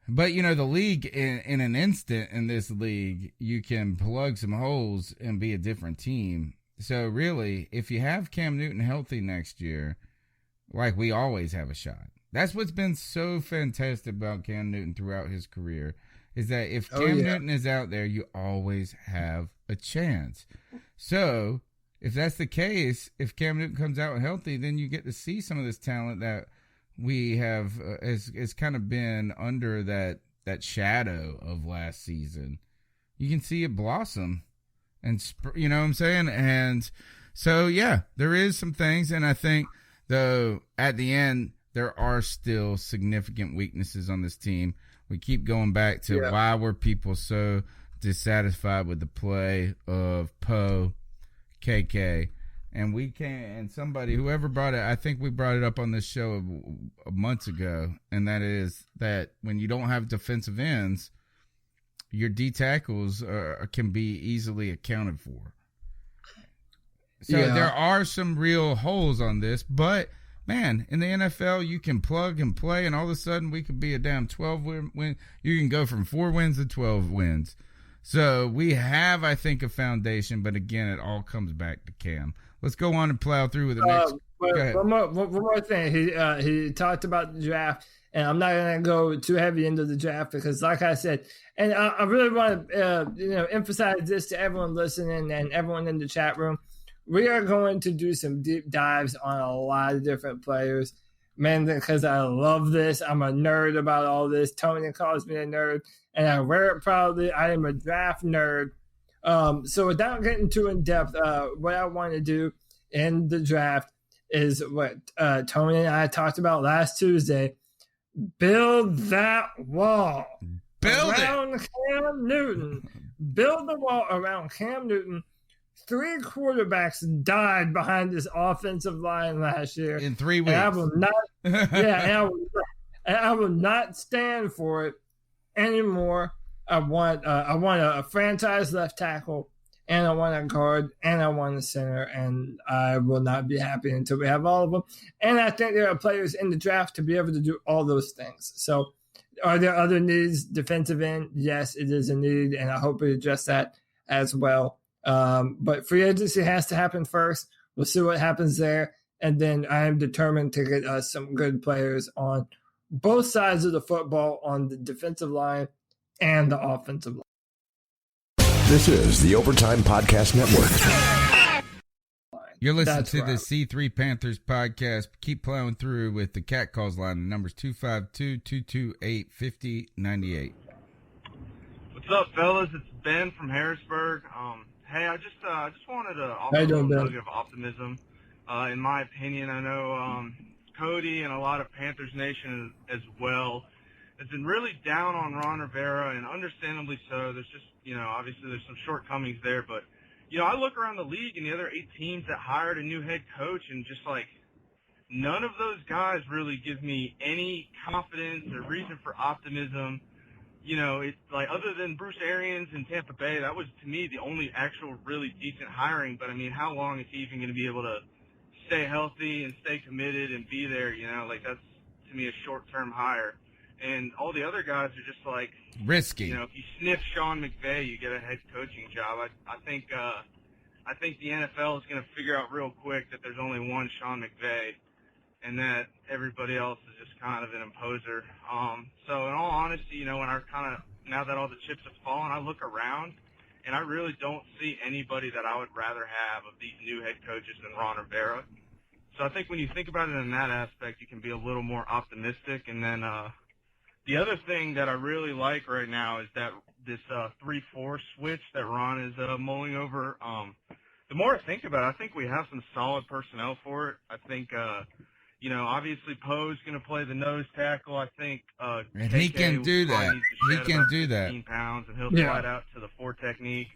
Speaker 3: But the league in an instant in this league, you can plug some holes and be a different team. So really, if you have Cam Newton healthy next year, like we always have a shot. That's what's been so fantastic about Cam Newton throughout his career, is that if Cam Newton is out there, you always have a chance. So if that's the case, if Cam Newton comes out healthy, then you get to see some of this talent that we have has kind of been under that shadow of last season. You can see it blossom. And you know what I'm saying? And so, yeah, there is some things. And I think, though, at the end, there are still significant weaknesses on this team. We keep going back to why were people so dissatisfied with the play of Poe, KK. And whoever brought it, I think we brought it up on this show months ago. And that is that when you don't have defensive ends, your D tackles can be easily accounted for. So there are some real holes on this, but man, in the NFL, you can plug and play, and all of a sudden we could be a damn 12-win. You can go from 4 wins to 12 wins. So we have, I think, a foundation, but again, it all comes back to Cam. Let's go on and plow through with the next.
Speaker 4: One more thing. He talked about the draft. And I'm not going to go too heavy into the draft because, like I said, and I really want to emphasize this to everyone listening and everyone in the chat room. We are going to do some deep dives on a lot of different players, man, because I love this. I'm a nerd about all this. Tony calls me a nerd, and I wear it proudly. I am a draft nerd. So without getting too in-depth, what I want to do in the draft is what Tony and I talked about last Tuesday. Build that wall around Cam Newton. Build the wall around Cam Newton. 3 quarterbacks died behind this offensive line last year
Speaker 3: in 3 weeks.
Speaker 4: And I will not. I will not stand for it anymore. I want a franchise left tackle, and I want a guard, and I want a center, and I will not be happy until we have all of them. And I think there are players in the draft to be able to do all those things. So are there other needs? Defensive end? Yes, it is a need, and I hope we address that as well. But free agency has to happen first. We'll see what happens there. And then I am determined to get us some good players on both sides of the football, on the defensive line and the offensive line.
Speaker 5: This is the Overtime Podcast Network.
Speaker 3: You're listening to the C3 Panthers podcast. Keep plowing through with the Cat Calls line. The number's 252-228-5098.
Speaker 15: What's up, fellas? It's Ben from Harrisburg. Hey, I just wanted to offer a little nugget of optimism. In my opinion, I know Cody and a lot of Panthers Nation as well has been really down on Ron Rivera, and understandably so. There's just, obviously there's some shortcomings there, but, I look around the league and the other 8 teams that hired a new head coach, and just none of those guys really give me any confidence or reason for optimism. It's other than Bruce Arians in Tampa Bay, that was to me the only actual really decent hiring. But I mean, how long is he even going to be able to stay healthy and stay committed and be there? That's to me a short-term hire. And all the other guys are just
Speaker 3: risky.
Speaker 15: If you sniff Sean McVay, you get a head coaching job. I think the NFL is going to figure out real quick that there's only one Sean McVay, and that everybody else is just kind of an imposer. So in all honesty, when now that all the chips have fallen, I look around and I really don't see anybody that I would rather have of these new head coaches than Ron Rivera. So I think when you think about it in that aspect, you can be a little more optimistic. And then the other thing that I really like right now is that this 3-4 switch that Ron is mulling over. the more I think about it, I think we have some solid personnel for it. I think, obviously Poe's going to play the nose tackle. I think
Speaker 3: and he can do that. He can do that.
Speaker 15: 15 pounds, and he'll slide out to the 4 technique.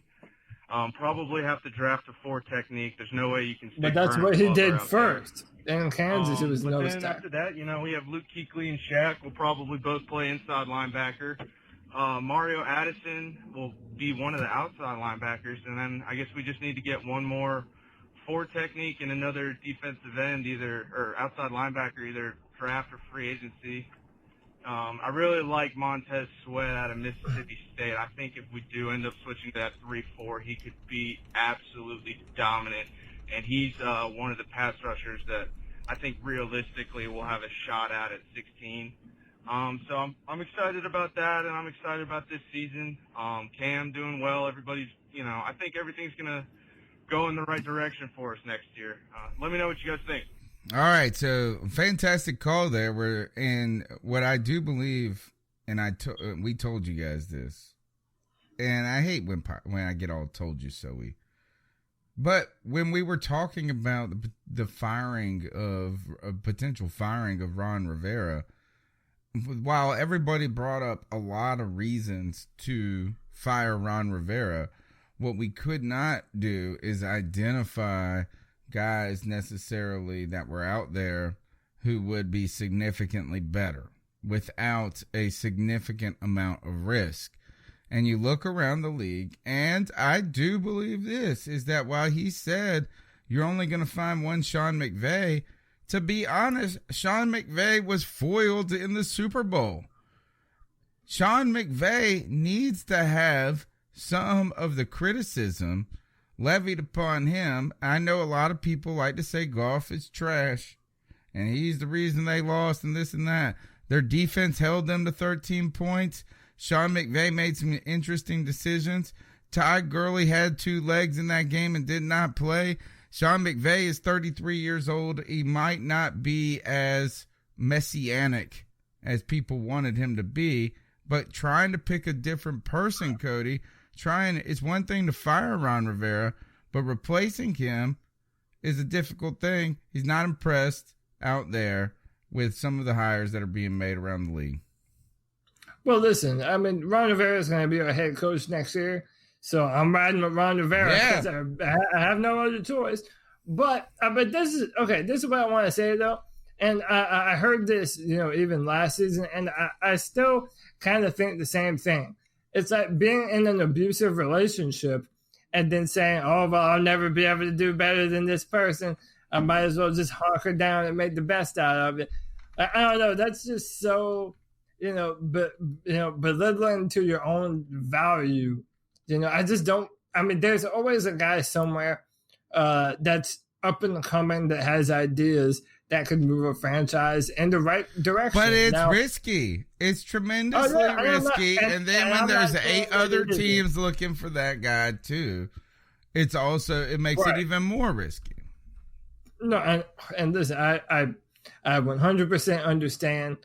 Speaker 15: Probably have to draft a 4 technique. There's no way you can.
Speaker 4: But that's what he did first. In Kansas, it was nose tackle.
Speaker 15: After that, we have Luke Kuechly and Shaq will probably both play inside linebacker. Mario Addison will be one of the outside linebackers, and then I guess we just need to get one more 4 technique and another defensive end, or outside linebacker, either draft or free agency. I really like Montez Sweat out of Mississippi State. I think if we do end up switching to that 3-4, he could be absolutely dominant, and he's one of the pass rushers that I think realistically will have a shot at 16. So I'm excited about that, and I'm excited about this season. Cam doing well. Everybody's, I think everything's going to go in the right direction for us next year. Let me know what you guys think.
Speaker 3: All right, so fantastic call there. And what I do believe, and we told you guys this, and I hate when I get all told you so-y. But when we were talking about the potential firing of Ron Rivera, while everybody brought up a lot of reasons to fire Ron Rivera, what we could not do is identify guys necessarily that were out there who would be significantly better without a significant amount of risk. And you look around the league, and I do believe this, is that while he said you're only going to find one Sean McVay, to be honest, Sean McVay was foiled in the Super Bowl. Sean McVay needs to have some of the criticism levied upon him. I know a lot of people like to say Goff is trash, and he's the reason they lost and this and that. Their defense held them to 13 points. Sean McVay made some interesting decisions. Ty Gurley had 2 legs in that game and did not play. Sean McVay is 33 years old. He might not be as messianic as people wanted him to be, but trying to pick a different person, Cody, it's one thing to fire Ron Rivera, but replacing him is a difficult thing. He's not impressed out there with some of the hires that are being made around the league.
Speaker 4: Well, listen, Ron Rivera is going to be our head coach next year, so I'm riding with Ron Rivera because I have no other choice. But this is okay. This is what I want to say though, and I heard this, even last season, and I still kind of think the same thing. It's like being in an abusive relationship and then saying, "Oh, well, I'll never be able to do better than this person. I might as well just hunker down and make the best out of it." I don't know. That's just so. Belittling to your own value. I just don't. There's always a guy somewhere that's up and coming that has ideas that could move a franchise in the right direction.
Speaker 3: But it's risky. It's tremendously risky. And then when there's 8 other teams looking for that guy too, it makes it even more risky.
Speaker 4: No, and listen, I 100% understand.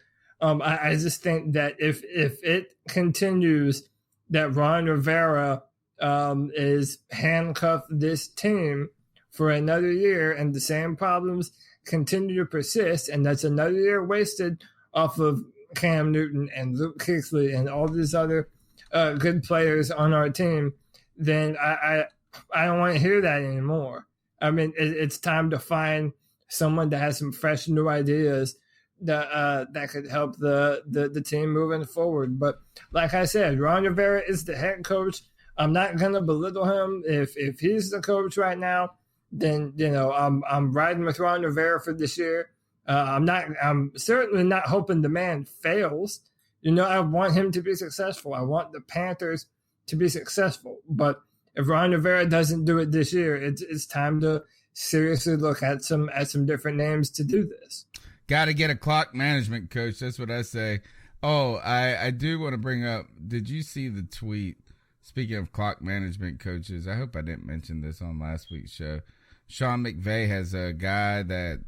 Speaker 4: I just think that if it continues that Ron Rivera is handcuffed this team for another year and the same problems continue to persist, and that's another year wasted off of Cam Newton and Luke Kuechly and all these other good players on our team, then I don't want to hear that anymore. It's time to find someone that has some fresh new ideas that could help the team moving forward. But like I said, Ron Rivera is the head coach. I'm not gonna belittle him. If he's the coach right now, then I'm riding with Ron Rivera for this year. I'm certainly not hoping the man fails. I want him to be successful. I want the Panthers to be successful. But if Ron Rivera doesn't do it this year, it's time to seriously look at some different names to do this.
Speaker 3: Got to get a clock management coach. That's what I say. Oh, I do want to bring up, did you see the tweet? Speaking of clock management coaches, I hope I didn't mention this on last week's show. Sean McVay has a guy that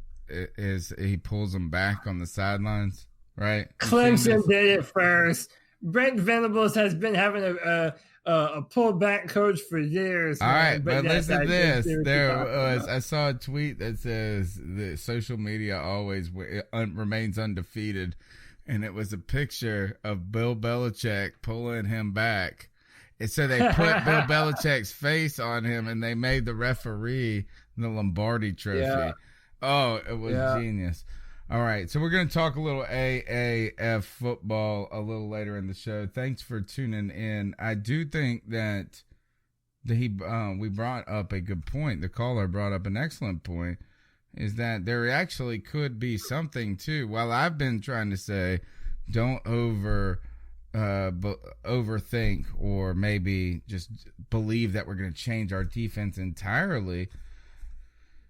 Speaker 3: he pulls him back on the sidelines, right?
Speaker 4: Clemson did it first. Brent Venables has been having a pullback coach for years.
Speaker 3: All right, but
Speaker 4: yes,
Speaker 3: listen to this. I saw a tweet that says that social media always remains undefeated, and it was a picture of Bill Belichick pulling him back. And so they put Bill Belichick's face on him, and they made the referee the Lombardi Trophy.
Speaker 4: Yeah.
Speaker 3: Oh, it was genius. All right, so we're going to talk a little AAF football a little later in the show. Thanks for tuning in. I do think that we brought up a good point. The caller brought up an excellent point, is that there actually could be something too. While I've been trying to say don't overthink or maybe just believe that we're going to change our defense entirely,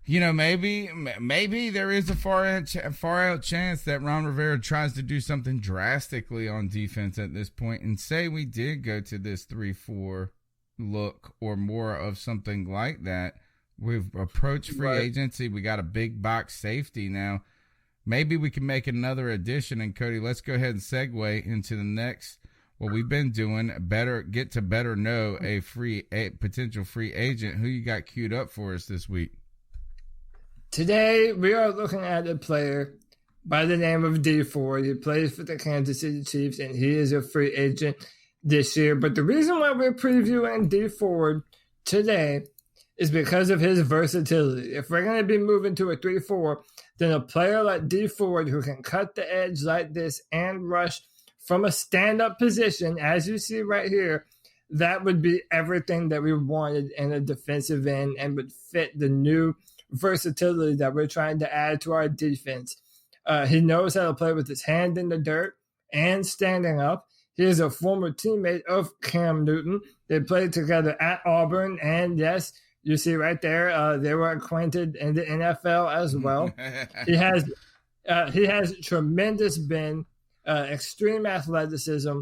Speaker 3: you know, maybe there is a far out chance that Ron Rivera tries to do something drastically on defense at this point. And say we did go to this 3-4 look or more of something like that. We've approached free agency. We got a big box safety now. Maybe we can make another addition. And Cody, let's go ahead and segue into the next. What we've been doing, get to better know a potential free agent. Who you got queued up for us this week?
Speaker 4: Today, we are looking at a player by the name of D Ford. He plays for the Kansas City Chiefs, and he is a free agent this year. But the reason why we're previewing D Ford today is because of his versatility. If we're going to be moving to a 3-4, then a player like D Ford who can cut the edge like this and rush from a stand-up position, as you see right here, that would be everything that we wanted in a defensive end and would fit the new versatility that we're trying to add to our defense. He knows how to play with his hand in the dirt and standing up. He is a former teammate of Cam Newton. They played together at Auburn, and yes, you see right there, they were acquainted in the NFL as well. He has tremendous bend, extreme athleticism.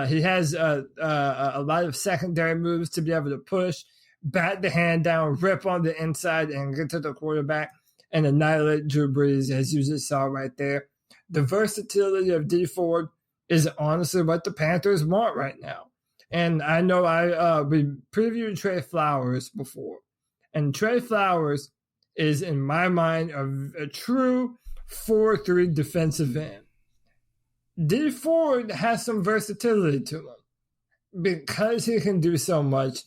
Speaker 4: He has a lot of secondary moves to be able to push, bat the hand down, rip on the inside, and get to the quarterback and annihilate Drew Brees, as you just saw right there. The versatility of D Ford is honestly what the Panthers want right now. And I know we previewed Trey Flowers before, and Trey Flowers is, in my mind, a true 4-3 defensive end. D Ford has some versatility to him because he can do so much.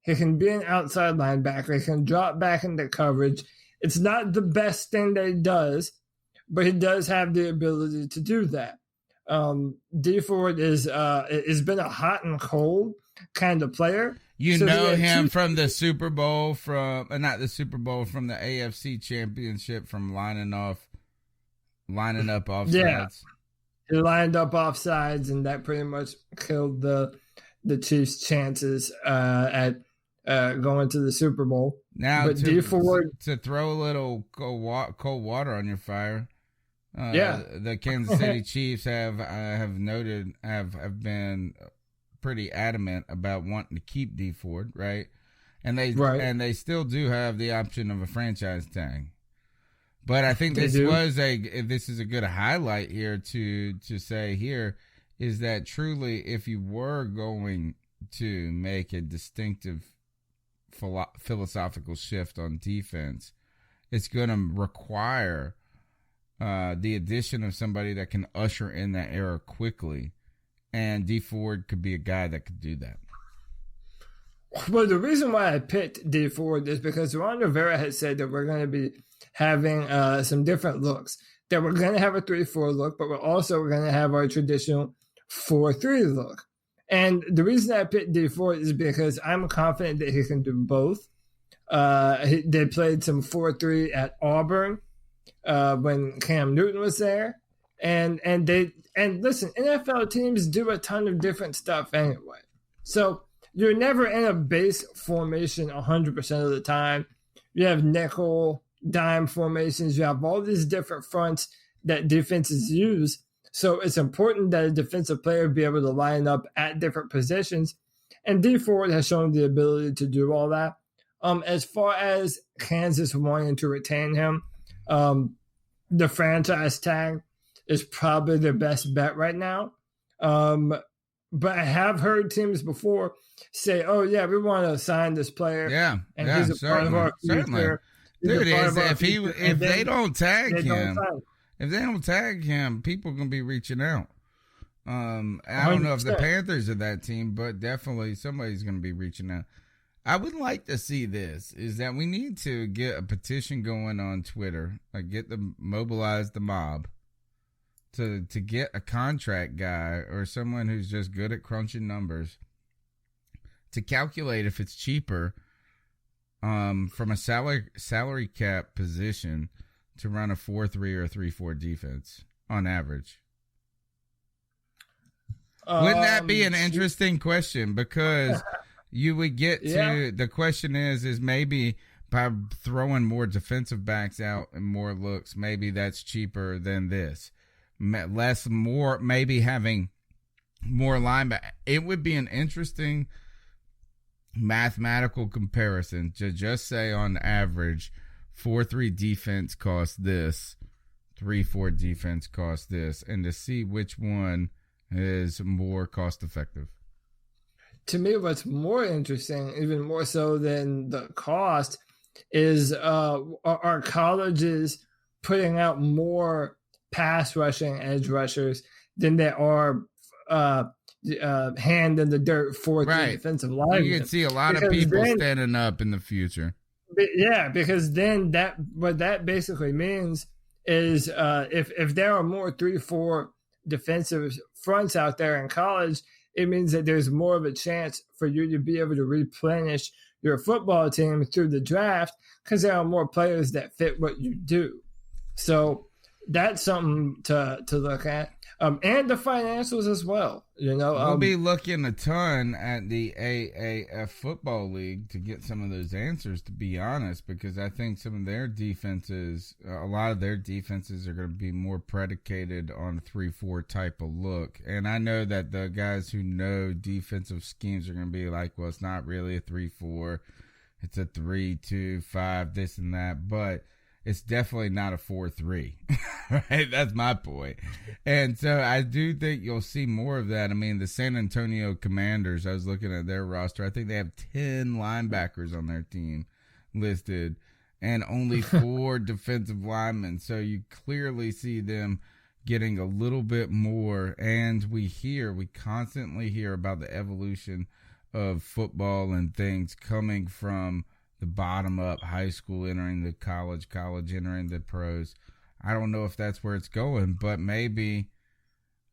Speaker 4: He can be an outside linebacker. He can drop back into coverage. It's not the best thing that he does, but he does have the ability to do that. D Ford has been a hot and cold kind of player.
Speaker 3: You know him from the Super Bowl, from the AFC Championship, from lining up offsides.
Speaker 4: Yeah, he lined up offsides, and that pretty much killed the Chiefs' chances at going to the Super Bowl.
Speaker 3: Now,
Speaker 4: but D Ford,
Speaker 3: to throw a little cold water on your fire. The Kansas City Chiefs have been pretty adamant about wanting to keep D Ford, right? And they still do have the option of a franchise tag. But I think this is a good highlight here to say here is that truly, if you were going to make a distinctive philosophical shift on defense, it's going to require the addition of somebody that can usher in that era quickly, and D Ford could be a guy that could do that.
Speaker 4: Well, the reason why I picked D Ford is because Ron Rivera had said that we're going to be having some different looks. That we're going to have a 3-4 look, but we're also going to have our traditional 4-3 look. And the reason I picked D Ford is because I'm confident that he can do both. They played some 4-3 at Auburn when Cam Newton was there, and listen, NFL teams do a ton of different stuff anyway. So you're never in a base formation 100% of the time. You have nickel, dime formations. You have all these different fronts that defenses use. So it's important that a defensive player be able to line up at different positions. And D Ford has shown the ability to do all that. As far as Kansas wanting to retain him, the franchise tag is probably their best bet right now. But I have heard teams before say, "Oh yeah, we want to sign this player."
Speaker 3: Yeah,
Speaker 4: and he's a part of our future.
Speaker 3: Dude, if they don't tag him, people are gonna be reaching out. I don't know if the Panthers are that team, but definitely somebody's gonna be reaching out. I would like to see this, is that we need to get a petition going on Twitter, like mobilize the mob to get a contract guy or someone who's just good at crunching numbers to calculate if it's cheaper from a salary cap position to run a 4-3 or a 3-4 defense on average. Wouldn't that be an interesting question? Because you would get to the question is maybe by throwing more defensive backs out and more looks, maybe that's cheaper than this. Maybe having more linebacker. It would be an interesting mathematical comparison to just say on average 4-3 defense costs this, 3-4 defense costs this, and to see which one is more cost effective.
Speaker 4: To me, what's more interesting, even more so than the cost, is are colleges putting out more pass rushing edge rushers than they are hand in the dirt for the defensive linemen.
Speaker 3: You can see a lot of people standing up in the future.
Speaker 4: Yeah, because then what that basically means is if there are more 3-4 defensive fronts out there in college, it means that there's more of a chance for you to be able to replenish your football team through the draft because there are more players that fit what you do. So that's something to look at. And the financials as well.
Speaker 3: We'll be looking a ton at the AAF Football League to get some of those answers, to be honest, because I think some of their defenses, a lot of their defenses are going to be more predicated on a 3-4 type of look. And I know that the guys who know defensive schemes are going to be like, well, it's not really a 3-4. It's a 3-2-5, this and that. But it's definitely not a 4-3, right? That's my point. And so I do think you'll see more of that. I mean, the San Antonio Commanders, I was looking at their roster. I think they have 10 linebackers on their team listed and only 4 defensive linemen. So you clearly see them getting a little bit more. And we constantly hear about the evolution of football and things coming from the bottom up, high school entering the college entering the pros. I don't know if that's where it's going, but maybe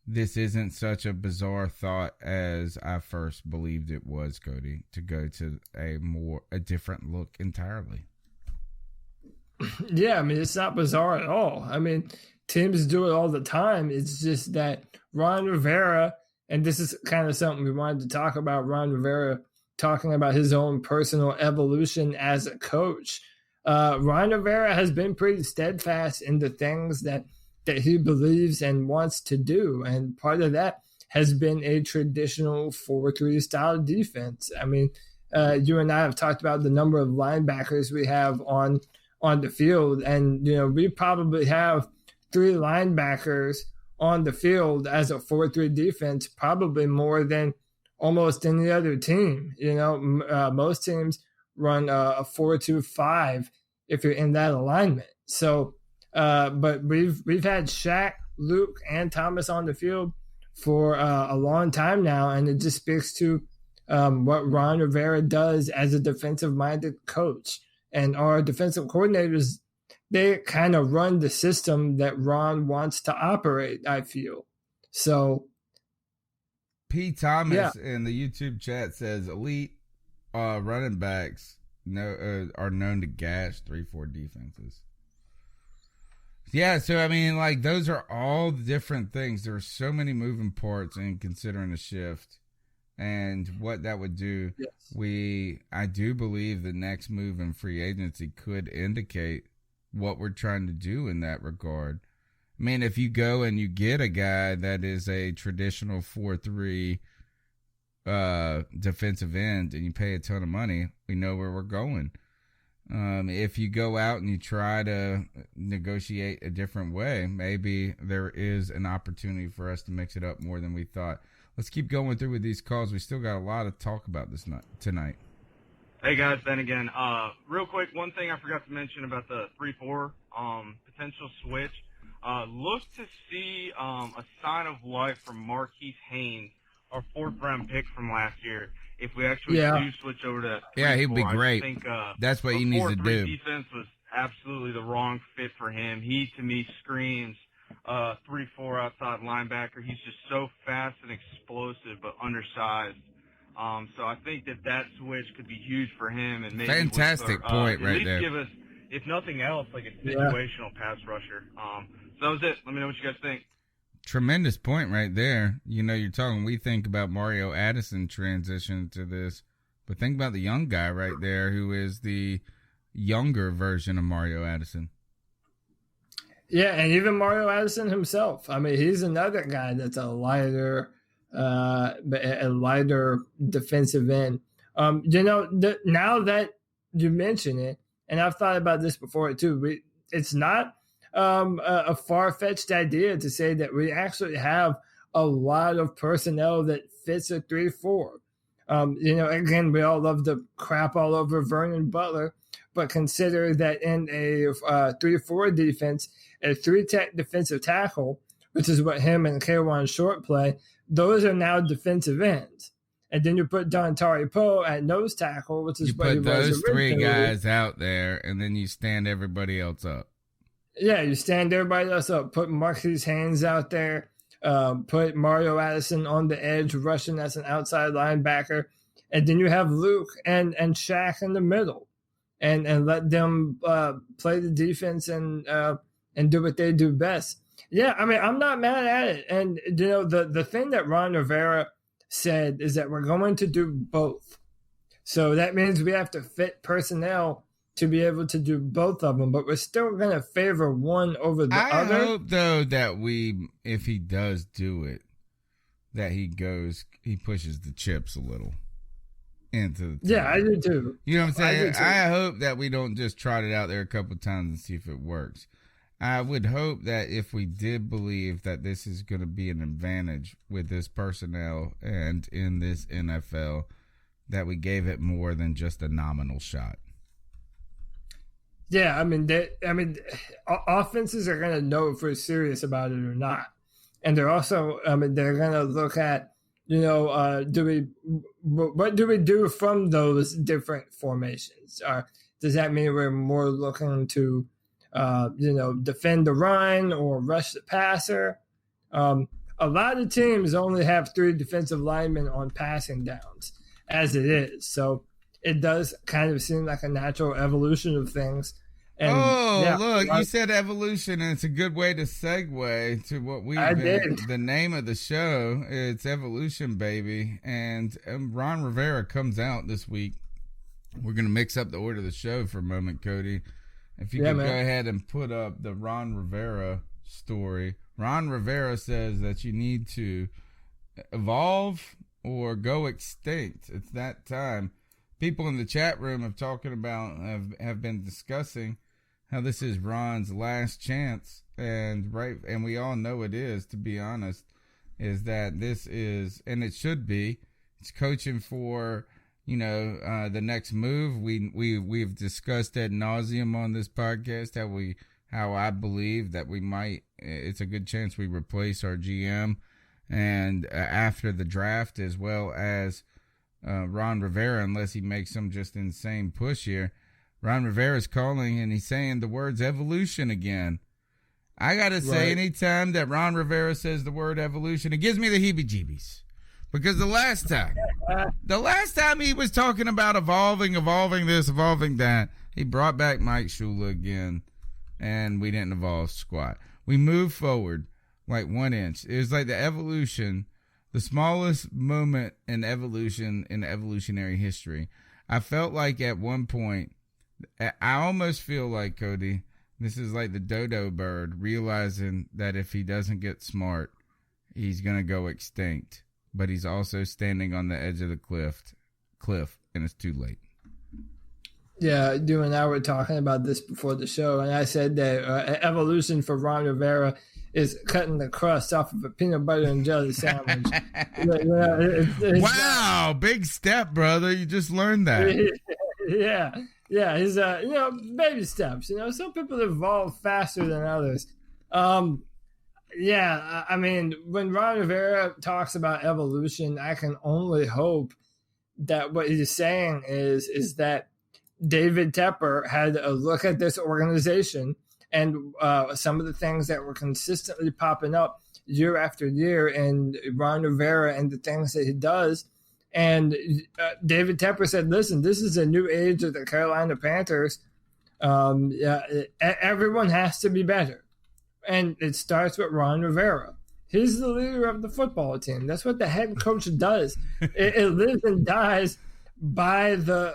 Speaker 3: this isn't such a bizarre thought as I first believed it was, Cody, to go to a different look entirely.
Speaker 4: Yeah, I mean, it's not bizarre at all. I mean, teams do it all the time. It's just that Ron Rivera, and this is kind of something we wanted to talk about, Ron Rivera talking about his own personal evolution as a coach. Ron Rivera has been pretty steadfast in the things that he believes and wants to do. And part of that has been a traditional 4-3 style defense. I mean, you and I have talked about the number of linebackers we have on the field. And, we probably have 3 linebackers on the field as a 4-3 defense, probably more than almost any other team. Most teams run a 4-2-5 if you're in that alignment. So, but we've had Shaq, Luke, and Thomas on the field for a long time now, and it just speaks to what Ron Rivera does as a defensive-minded coach. And our defensive coordinators, they kind of run the system that Ron wants to operate, I feel. So,
Speaker 3: P. Thomas in the YouTube chat says elite running backs are known to gash 3-4 defenses. Yeah, so I mean, like, those are all different things. There are so many moving parts in considering a shift and what that would do. Yes. I do believe the next move in free agency could indicate what we're trying to do in that regard. I mean, if you go and you get a guy that is a traditional 4-3 defensive end and you pay a ton of money, we know where we're going. If you go out and you try to negotiate a different way, maybe there is an opportunity for us to mix it up more than we thought. let's keep going through with these calls. We still got a lot to talk about tonight.
Speaker 15: Hey guys, Ben again. Real quick, one thing I forgot to mention about the 3-4 potential switch. Look to see a sign of life from Marquise Haynes, our 4th-round pick from last year. If we actually do switch over to 3-4,
Speaker 3: he'd be great.
Speaker 15: I think,
Speaker 3: that's what he needs to do.
Speaker 15: Defense was absolutely the wrong fit for him. He, to me, screams 3-4 outside linebacker. He's just so fast and explosive, but undersized. So I think that switch could be huge for him. And maybe
Speaker 3: fantastic point right there.
Speaker 15: Give us, if nothing else, like a situational pass rusher. So that was it. Let me know what you guys think.
Speaker 3: Tremendous point right there. You're talking, we think about Mario Addison transition to this, but think about the young guy right there who is the younger version of Mario Addison.
Speaker 4: Yeah, and even Mario Addison himself. I mean, he's another guy that's a lighter defensive end. Now that you mention it, and I've thought about this before too, it's not a far-fetched idea to say that we actually have a lot of personnel that fits a 3-4. Again, we all love to crap all over Vernon Butler, but consider that in a 3-4 defense, a 3-tech defensive tackle, which is what him and K'Wan Short play, those are now defensive ends. And then you put Dontari Poe at nose tackle, which is
Speaker 3: you
Speaker 4: what he
Speaker 3: put those
Speaker 4: was
Speaker 3: 3 guys out there, and then you stand everybody else up.
Speaker 4: Yeah, you stand everybody else up. Put Marquise Haynes out there. Put Mario Addison on the edge, rushing as an outside linebacker. And then you have Luke and Shaq in the middle. And let them play the defense and do what they do best. Yeah, I mean, I'm not mad at it. And, the thing that Ron Rivera said is that we're going to do both. So that means we have to fit personnel to be able to do both of them, but we're still going to favor one over the other.
Speaker 3: I hope, though, that if he does do it, that he pushes the chips a little into the team.
Speaker 4: Yeah, I do too.
Speaker 3: You know what I'm saying? I hope that we don't just trot it out there a couple times and see if it works. I would hope that if we did believe that this is going to be an advantage with this personnel and in this NFL, that we gave it more than just a nominal shot.
Speaker 4: Yeah, offenses are going to know if we're serious about it or not. And they're also, they're going to look at, what do we do from those different formations? Does that mean we're more looking to, defend the run or rush the passer? A lot of teams only have 3 defensive linemen on passing downs as it is. So it does kind of seem like a natural evolution of things. And,
Speaker 3: look, you said evolution, and it's a good way to segue to what the name of the show. It's Evolution, baby. And Ron Rivera comes out this week. We're going to mix up the order of the show for a moment, Cody. If you could go ahead and put up the Ron Rivera story. Ron Rivera says that you need to evolve or go extinct. It's that time. People in the chat room have been discussing how this is Ron's last chance, and we all know it is, to be honest, is that this is, and it should be, it's coaching for, the next move. We've discussed ad nauseum on this podcast how I believe that it's a good chance we replace our GM and after the draft, as well as Ron Rivera, unless he makes some just insane push here. Ron Rivera's calling, and he's saying the words evolution again. I got to say, anytime that Ron Rivera says the word evolution, it gives me the heebie-jeebies. Because the last time he was talking about evolving this, evolving that, he brought back Mike Shula again, and we didn't evolve squat. We moved forward like 1 inch. It was like the evolution, the smallest moment in evolution in evolutionary history. I felt like at one point, I almost feel like, Cody, this is like the dodo bird realizing that if he doesn't get smart, he's going to go extinct. But he's also standing on the edge of the cliff, and it's too late.
Speaker 4: Yeah, you and I were talking about this before the show, and I said that evolution for Ron Rivera is cutting the crust off of a peanut butter and jelly sandwich.
Speaker 3: Wow, big step, brother. You just learned that.
Speaker 4: Yeah. He's baby steps. Some people evolve faster than others. Yeah, I mean, when Ron Rivera talks about evolution, I can only hope that what he's saying is that David Tepper had a look at this organization and some of the things that were consistently popping up year after year, and Ron Rivera and the things that he does. And David Tepper said, listen, this is a new age of the Carolina Panthers. Everyone has to be better. And it starts with Ron Rivera. He's the leader of the football team. That's what the head coach does. It lives and dies by the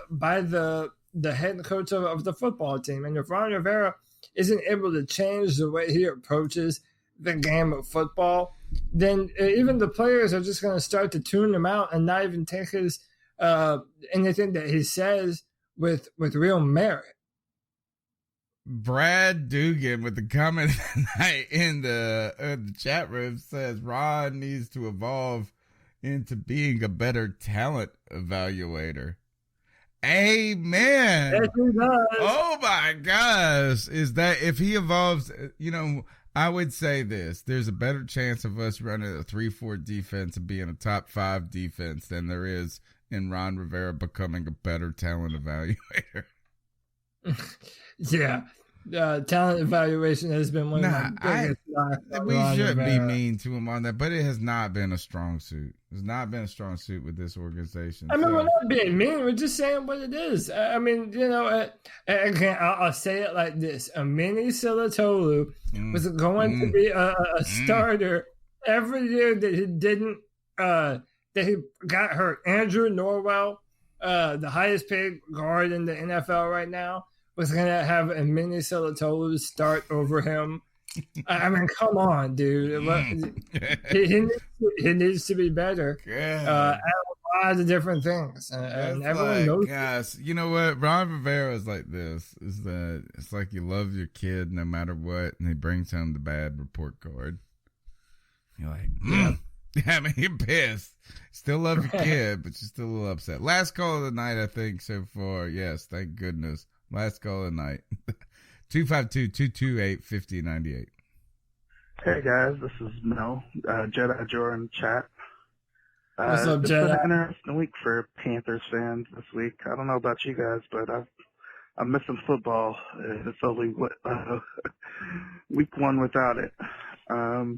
Speaker 4: head coach of the football team. And if Ron Rivera isn't able to change the way he approaches the game of football, then even the players are just going to start to tune him out and not even take his anything that he says with real merit.
Speaker 3: Brad Dugan with the comment tonight in the chat room says Ron needs to evolve into being a better talent evaluator. Amen.
Speaker 4: Yes, he does.
Speaker 3: Oh my gosh. Is that if he evolves, I would say this. There's a better chance of us running a 3-4 defense and being a top 5 defense than there is in Ron Rivera becoming a better talent evaluator.
Speaker 4: Yeah. Talent evaluation has been one of my biggest knocks.
Speaker 3: We shouldn't be mean to him on that, but it has not been a strong suit. It's not been a strong suit with this organization.
Speaker 4: I mean, we're not being mean. We're just saying what it is. I mean, again, I'll say it like this. Amini Silatolu was going to be a starter every year that he didn't, that he got hurt. Andrew Norwell, the highest paid guard in the NFL right now, was going to have a Mini Silatolu start over him. I mean, come on, dude. He needs to be better at a lot of different things. And everyone knows.
Speaker 3: Yes. You know what? Ron Rivera is like this. Is that it's like you love your kid no matter what, and he brings home the bad report card. You're like, I mean, you're pissed. Still love your kid, but you're still a little upset. Last call of the night, I think, so far. Yes, thank goodness. Last call of the night. 252-228-5098.
Speaker 16: Hey guys, this is Mel, Jedi Jordan chat.
Speaker 4: What's up,
Speaker 16: It's
Speaker 4: Jedi?
Speaker 16: been an interesting week for Panthers fans this week. I don't know about you guys, but I'm missing football. It's only week 1 without it. The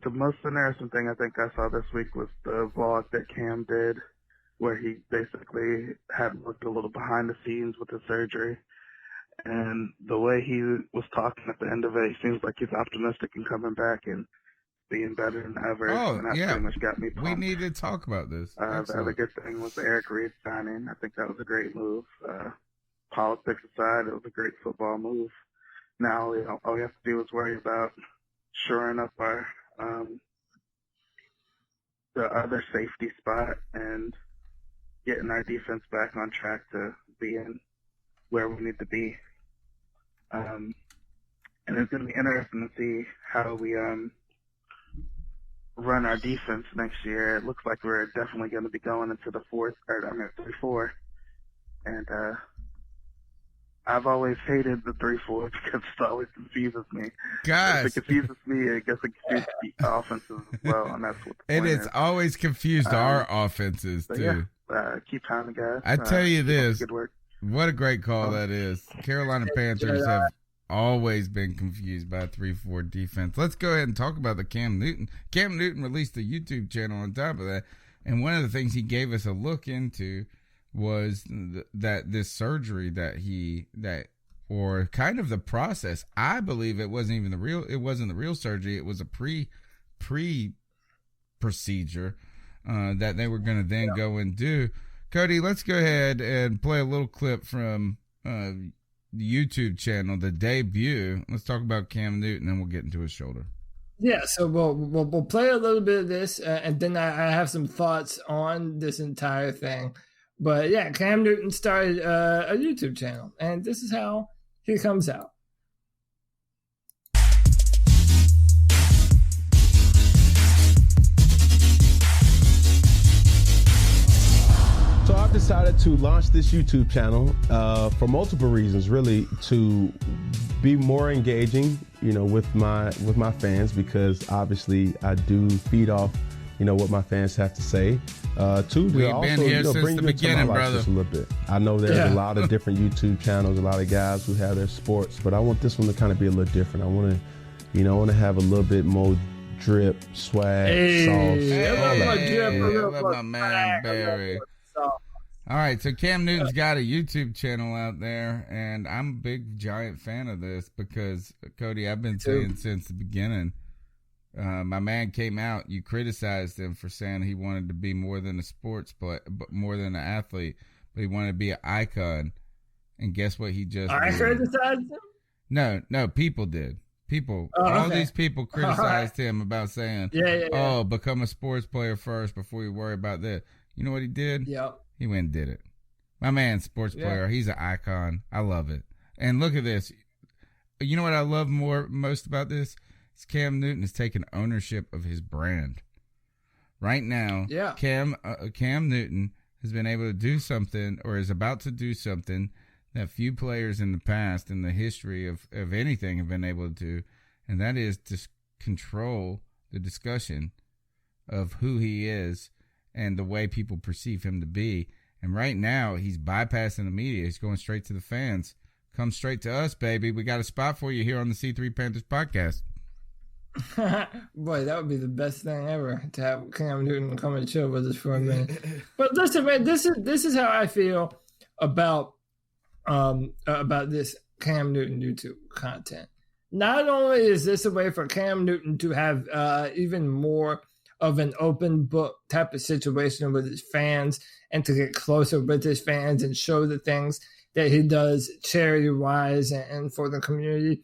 Speaker 16: most interesting thing I think I saw this week was the vlog that Cam did, where he basically had looked a little behind the scenes with the surgery. And the way he was talking at the end of it, he seems like he's optimistic and coming back and being better than ever.
Speaker 3: Oh,
Speaker 16: and that
Speaker 3: yeah.
Speaker 16: pretty much got me pumped.
Speaker 3: We need to talk about this.
Speaker 16: The other good thing was the Eric Reid signing. I think that was a great move. Politics aside, it was a great football move. Now all we have to do is worry about shoring up our the other safety spot and getting our defense back on track to be in where we need to be. And it's going to be interesting to see how we run our defense next year. It looks like we're definitely going to be going into the 3-4. And I've always hated the 3-4 because it always confuses me.
Speaker 3: Guys.
Speaker 16: If it confuses me, I guess it confuses the offenses as well, and that's what the
Speaker 3: And
Speaker 16: point
Speaker 3: it's
Speaker 16: is.
Speaker 3: always confused our offenses,
Speaker 16: But
Speaker 3: too.
Speaker 16: yeah, keep pounding, guys.
Speaker 3: I tell you
Speaker 16: keep up the
Speaker 3: this,
Speaker 16: good work.
Speaker 3: what a great call that is. Carolina Panthers have always been confused by a 3-4 defense. Let's go ahead and talk about the Cam Newton. Cam Newton released a YouTube channel on top of that, and one of the things he gave us a look into was that this surgery or kind of the process. I believe it wasn't the real surgery. It was a pre procedure that they were going to then go and do. Cody, let's go ahead and play a little clip from the YouTube channel, the debut. Let's talk about Cam Newton, and we'll get into his shoulder.
Speaker 4: Yeah, so we'll play a little bit of this, and then I have some thoughts on this entire thing. But yeah, Cam Newton started a YouTube channel, and this is how he comes out.
Speaker 17: So I've decided to launch this YouTube channel for multiple reasons, really, to be more engaging, with my fans, because obviously I do feed off, what my fans have to say. Two,
Speaker 3: We've
Speaker 17: also,
Speaker 3: been here since the beginning, brother.
Speaker 17: Just a little bit. I know there's a lot of different YouTube channels, a lot of guys who have their sports, but I want this one to kind of be a little different. I want to, have a little bit more drip, swag, sauce.
Speaker 3: My man Barry. All right, so Cam Newton's got a YouTube channel out there, and I'm a big, giant fan of this because, Cody, I've been saying since the beginning, my man came out, you criticized him for saying he wanted to be more than a sports player, but more than an athlete, but he wanted to be an icon, and guess what he just did?
Speaker 4: Criticized him?
Speaker 3: No, people did. All these people criticized him about saying, oh, become a sports player first before you worry about that. You know what he did?
Speaker 4: Yep.
Speaker 3: He went and did it. My man's sports player. He's an icon. I love it. And look at this. You know what I love most about this? Is Cam Newton is taking ownership of his brand. Right now, Cam Newton has been able to do something, or is about to do something, that few players in the past, in the history of anything, have been able to do, and that is to control the discussion of who he is and the way people perceive him to be. And right now, he's bypassing the media. He's going straight to the fans. Come straight to us, baby. We got a spot for you here on the C3 Panthers podcast.
Speaker 4: Boy, that would be the best thing ever, to have Cam Newton come and chill with us for a minute. But listen, man, this is how I feel about this Cam Newton YouTube content. Not only is this a way for Cam Newton to have even more of an open book type of situation with his fans, and to get closer with his fans and show the things that he does charity-wise and for the community.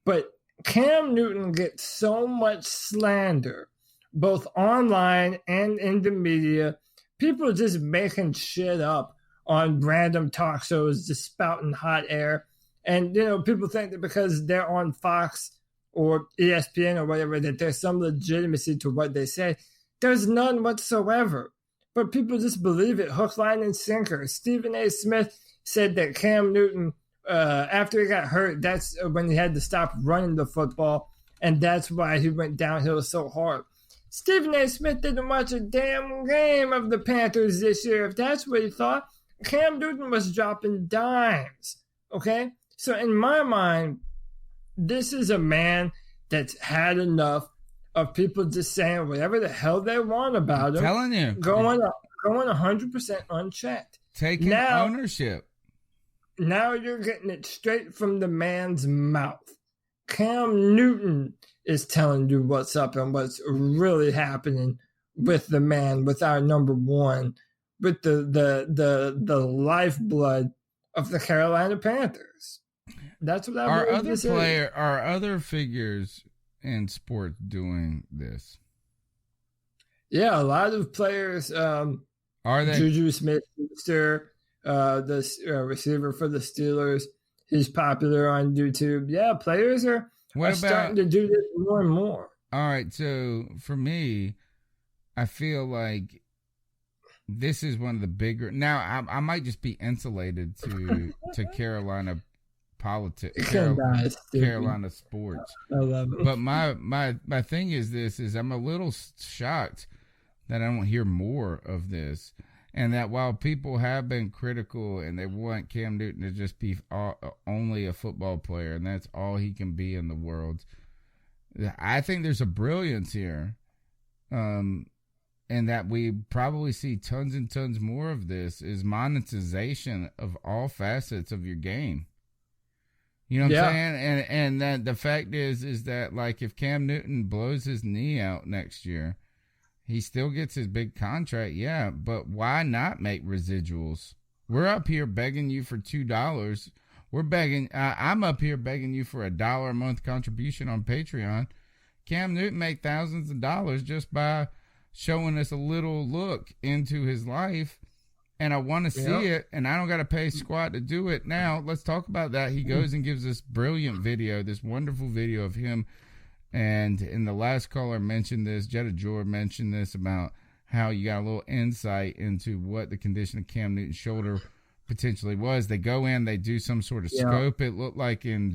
Speaker 4: But Cam Newton gets so much slander, both online and in the media. People just making shit up on random talk shows, just spouting hot air. And, people think that because they're on Fox or ESPN or whatever, that there's some legitimacy to what they say. There's none whatsoever. But people just believe it, hook, line, and sinker. Stephen A. Smith said that Cam Newton, after he got hurt, that's when he had to stop running the football, and that's why he went downhill so hard. Stephen A. Smith didn't watch a damn game of the Panthers this year. If that's what he thought, Cam Newton was dropping dimes, okay? So in my mind, this is a man that's had enough of people just saying whatever the hell they want about him.
Speaker 3: Telling you.
Speaker 4: Going 100% unchecked.
Speaker 3: Taking ownership.
Speaker 4: Now you're getting it straight from the man's mouth. Cam Newton is telling you what's up and what's really happening with the man, with our number one, with the lifeblood of the Carolina Panthers. That's what I believe.
Speaker 3: Are other figures in sports doing this?
Speaker 4: Yeah, a lot of players.
Speaker 3: Are they?
Speaker 4: Juju Smith-Schuster, the receiver for the Steelers, he's popular on YouTube. Yeah, players are starting to do this more and more.
Speaker 3: All right, so for me, I feel like this is one of the bigger. Now, I might just be insulated to Carolina politics, Carolina sports.
Speaker 4: I love it.
Speaker 3: But my thing is this: I'm a little shocked that I don't hear more of this, and that while people have been critical and they want Cam Newton to just be only a football player and that's all he can be in the world, I think there's a brilliance here, and that we probably see tons and tons more of this is monetization of all facets of your game. You know what I'm saying? And that the fact is that, like, if Cam Newton blows his knee out next year, he still gets his big contract, but why not make residuals? We're up here begging you for $2. I'm up here begging you for $1 a month contribution on Patreon. Cam Newton made thousands of dollars just by showing us a little look into his life and I want to see it, and I don't got to pay squat to do it. Now, let's talk about that. He goes and gives this brilliant video, this wonderful video of him. And in the last caller mentioned this, Jetta Jor mentioned this about how you got a little insight into what the condition of Cam Newton's shoulder potentially was. They go in, they do some sort of scope. It looked like in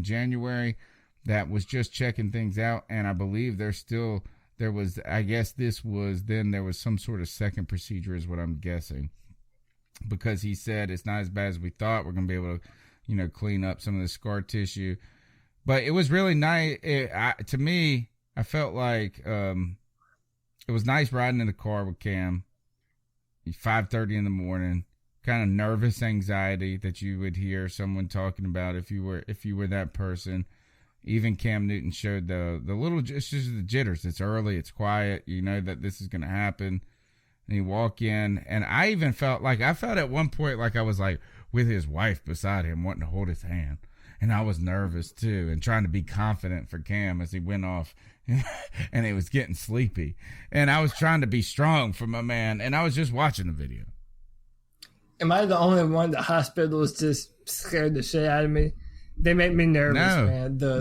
Speaker 3: January that was just checking things out. And I believe there was some sort of second procedure is what I'm guessing. Because he said it's not as bad as we thought. We're going to be able to, clean up some of the scar tissue. But it was really nice. To me, I felt like it was nice riding in the car with Cam. 5:30 in the morning, kind of nervous anxiety that you would hear someone talking about if you were that person. Even Cam Newton showed the little just the jitters. It's early, it's quiet. You know that this is going to happen. And you walk in, and I even felt at one point like I was like with his wife beside him, wanting to hold his hand. And I was nervous too, and trying to be confident for Cam as he went off, and he was getting sleepy. And I was trying to be strong for my man, and I was just watching the video.
Speaker 4: Am I the only one that hospitals just scared the shit out of me? They make me nervous, man. The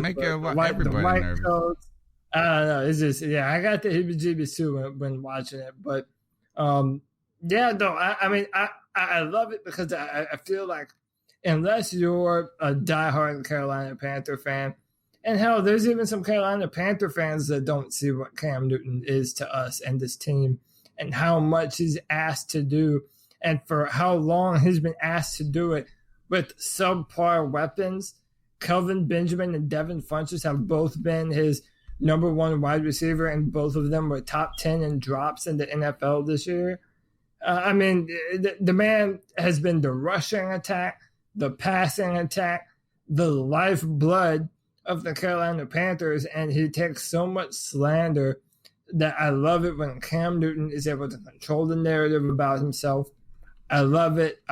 Speaker 4: white nervous. Coats, I don't know. It's just, I got the heebie-jeebies too when watching it. But, I love it because I feel like unless you're a diehard Carolina Panther fan, and hell, there's even some Carolina Panther fans that don't see what Cam Newton is to us and this team and how much he's asked to do and for how long he's been asked to do it with subpar weapons. Kelvin Benjamin and Devin Funchess have both been his number one wide receiver, and both of them were top 10 in drops in the NFL this year. The man has been the rushing attack, the passing attack, the lifeblood of the Carolina Panthers, and he takes so much slander that I love it when Cam Newton is able to control the narrative about himself. I love it.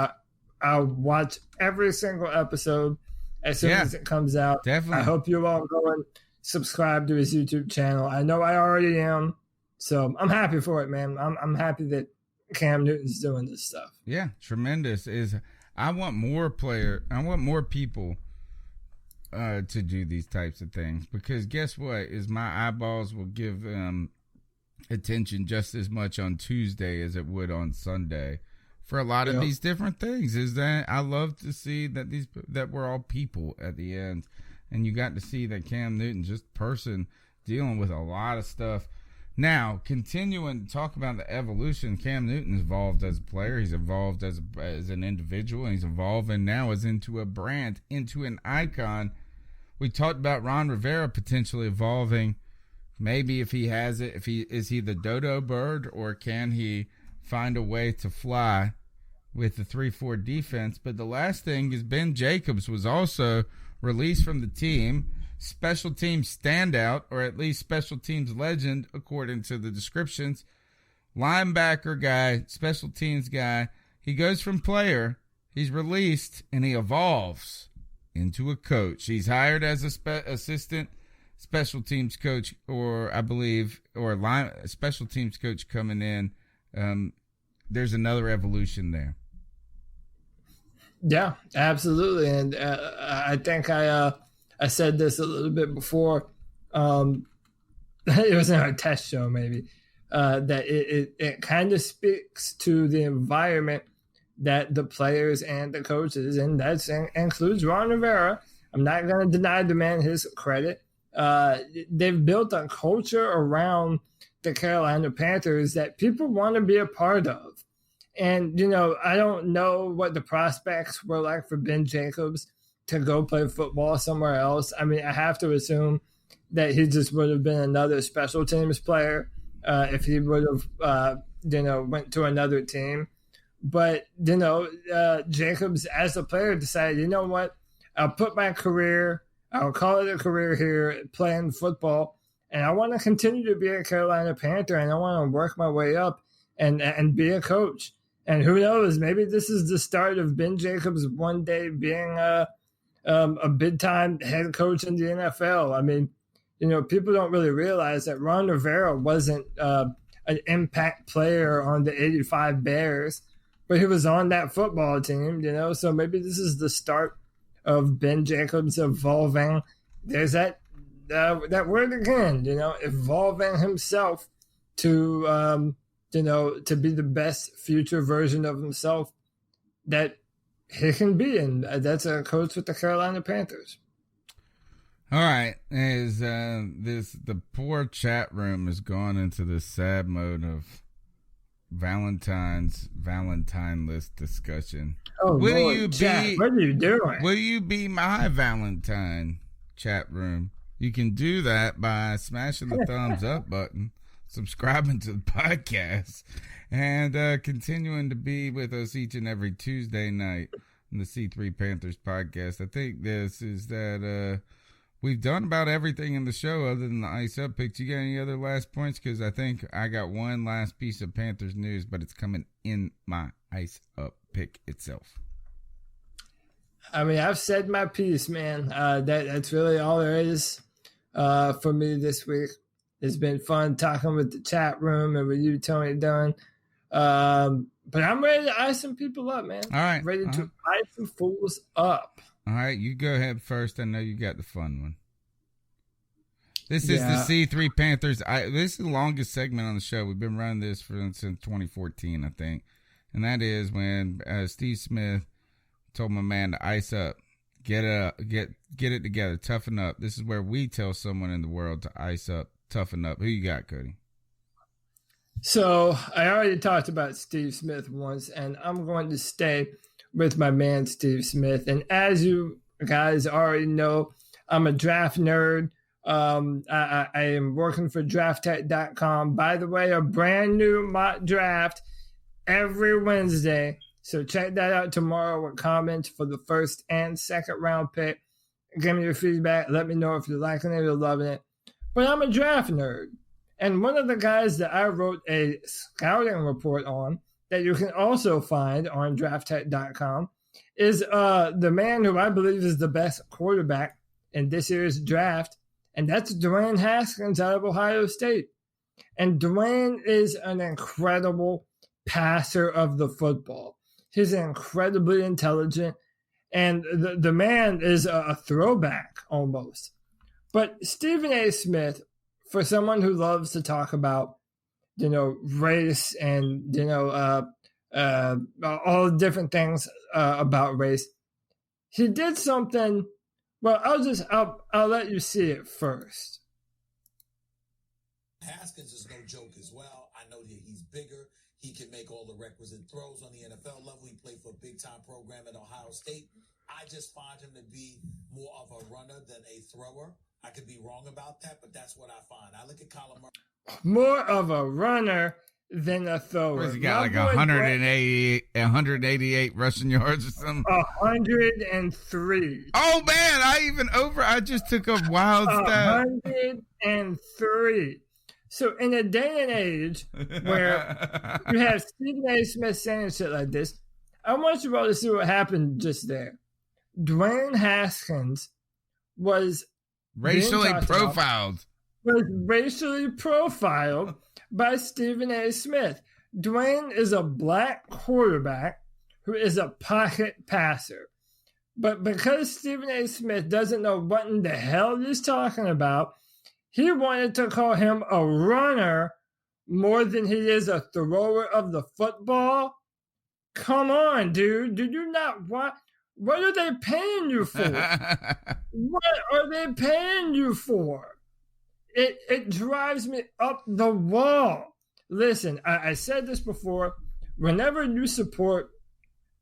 Speaker 4: I'll watch every single episode as soon as it comes out.
Speaker 3: Definitely.
Speaker 4: I hope you all go and subscribe to his YouTube channel. I know I already am, so I'm happy for it, man. I'm happy that Cam Newton's doing this stuff.
Speaker 3: Yeah, tremendous. I want more people to do these types of things, because guess what? My eyeballs will give attention just as much on Tuesday as it would on Sunday for a lot of these different things. Is that I love to see that we're all people at the end, and you got to see that Cam Newton, just person dealing with a lot of stuff. Now, continuing to talk about the evolution, Cam Newton's evolved as a player. He's evolved as an individual, and he's evolving now as into a brand, into an icon. We talked about Ron Rivera potentially evolving. Maybe if he has it, is he the dodo bird, or can he find a way to fly with the 3-4 defense? But the last thing is Ben Jacobs was also released from the team. Special teams standout, or at least special teams legend, according to the descriptions. Linebacker guy, special teams guy. He goes from player, he's released, and he evolves into a coach. He's hired as a assistant special teams coach, or I believe, or special teams coach coming in. There's another evolution there.
Speaker 4: Yeah, absolutely. And I think I said this a little bit before. It was in our test show, maybe, that it kind of speaks to the environment that the players and the coaches, and that includes Ron Rivera. I'm not going to deny the man his credit. They've built a culture around the Carolina Panthers that people want to be a part of. And, I don't know what the prospects were like for Ben Jacobs to go play football somewhere else. I mean, I have to assume that he just would have been another special teams player if he would have, went to another team. But, Jacobs, as a player, decided, you know what, I'll put my career, I'll call it a career here playing football, and I want to continue to be a Carolina Panther, and I want to work my way up and be a coach. And who knows, maybe this is the start of Ben Jacobs one day being a big-time head coach in the NFL. I mean, people don't really realize that Ron Rivera wasn't an impact player on the '85 Bears. but he was on that football team, so maybe this is the start of Ben Jacobs evolving. There's that word again, evolving himself to, to be the best future version of himself that he can be. And that's a coach with the Carolina Panthers.
Speaker 3: All right. The poor chat room has gone into this sad mode of Valentine list discussion.
Speaker 4: Oh, Lord, chat, what are you doing?
Speaker 3: Will you be my Valentine, chat room? You can do that by smashing the thumbs up button, subscribing to the podcast, and continuing to be with us each and every Tuesday night on the C3 Panthers podcast. I think this is that we've done about everything in the show other than the ice up picks. You got any other last points? Because I think I got one last piece of Panthers news, but it's coming in my ice up pick itself.
Speaker 4: I mean, I've said my piece, man. That's really all there is for me this week. It's been fun talking with the chat room and with you, Tony Dunn. But I'm ready to ice some people up, man.
Speaker 3: All right.
Speaker 4: Ready to ice some fools up.
Speaker 3: All right, you go ahead first. I know you got the fun one. This is the C3 Panthers. This is the longest segment on the show. We've been running this since 2014, I think. And that is when Steve Smith told my man to ice up. Get it together. Toughen up. This is where we tell someone in the world to ice up. Toughen up. Who you got, Cody?
Speaker 4: So I already talked about Steve Smith once, and I'm going to stay with my man Steve Smith. And as you guys already know, I'm a draft nerd. I am working for drafttech.com. By the way, a brand new mock draft every Wednesday. So check that out tomorrow with comments for the first and second round pick. Give me your feedback. Let me know if you're liking it or loving it. But I'm a draft nerd. And one of the guys that I wrote a scouting report on that you can also find on drafttech.com is the man who I believe is the best quarterback in this year's draft, and that's Dwayne Haskins out of Ohio State. And Dwayne is an incredible passer of the football. He's incredibly intelligent, and the man is a throwback almost. But Stephen A. Smith, for someone who loves to talk about, race and, all the different things about race, he did something. Well, I'll let you see it first.
Speaker 18: Haskins is no joke as well. I know that he's bigger. He can make all the requisite throws on the NFL level. He played for a big-time program at Ohio State. I just find him to be more of a runner than a thrower. I could be wrong about that, but that's what I find. I look at Kyler Murray.
Speaker 4: More of a runner than a thrower.
Speaker 3: He got like 188 rushing yards or something.
Speaker 4: 103.
Speaker 3: Oh, man, I just took a wild stat.
Speaker 4: 103. So in a day and age where you have Stephen A. Smith saying shit like this, I want you all to see what happened just there. Dwayne Haskins was
Speaker 3: racially profiled
Speaker 4: by Stephen A. Smith. Dwayne is a black quarterback who is a pocket passer. But because Stephen A. Smith doesn't know what in the hell he's talking about, he wanted to call him a runner more than he is a thrower of the football. Come on, dude. Did you not want? What are they paying you for? What are they paying you for? It drives me up the wall. Listen, I said this before. Whenever you support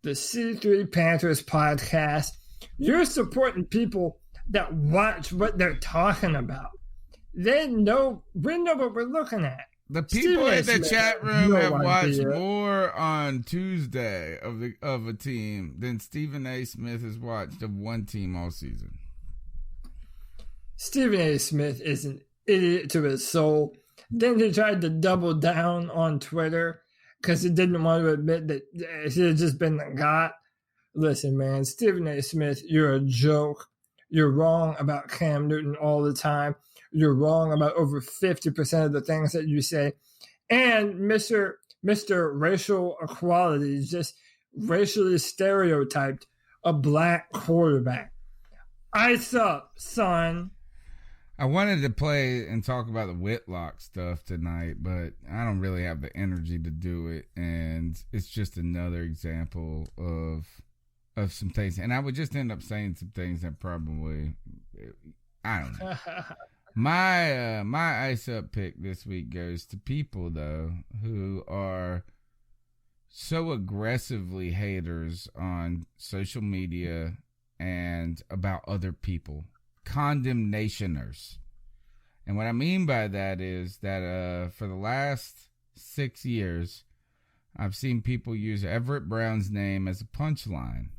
Speaker 4: the C3 Panthers podcast, you're supporting people that watch what they're talking about. We know what we're looking at.
Speaker 3: The people in the chat room have watched more on Tuesday of a team than Stephen A. Smith has watched of one team all season.
Speaker 4: Stephen A. Smith is an idiot to his soul. Then he tried to double down on Twitter because he didn't want to admit that he had just been the god. Listen, man, Stephen A. Smith, you're a joke. You're wrong about Cam Newton all the time. You're wrong about over 50% of the things that you say. And Mr. Mr. Racial Equality, just racially stereotyped a black quarterback. Ice up, son.
Speaker 3: I wanted to play and talk about the Whitlock stuff tonight, but I don't really have the energy to do it, and it's just another example of some things. And I would just end up saying some things that probably, I don't know. My ice up pick this week goes to people, though, who are so aggressively haters on social media and about other people. Condemnationers. And what I mean by that is that for the last 6 years, I've seen people use Everett Brown's name as a punchline.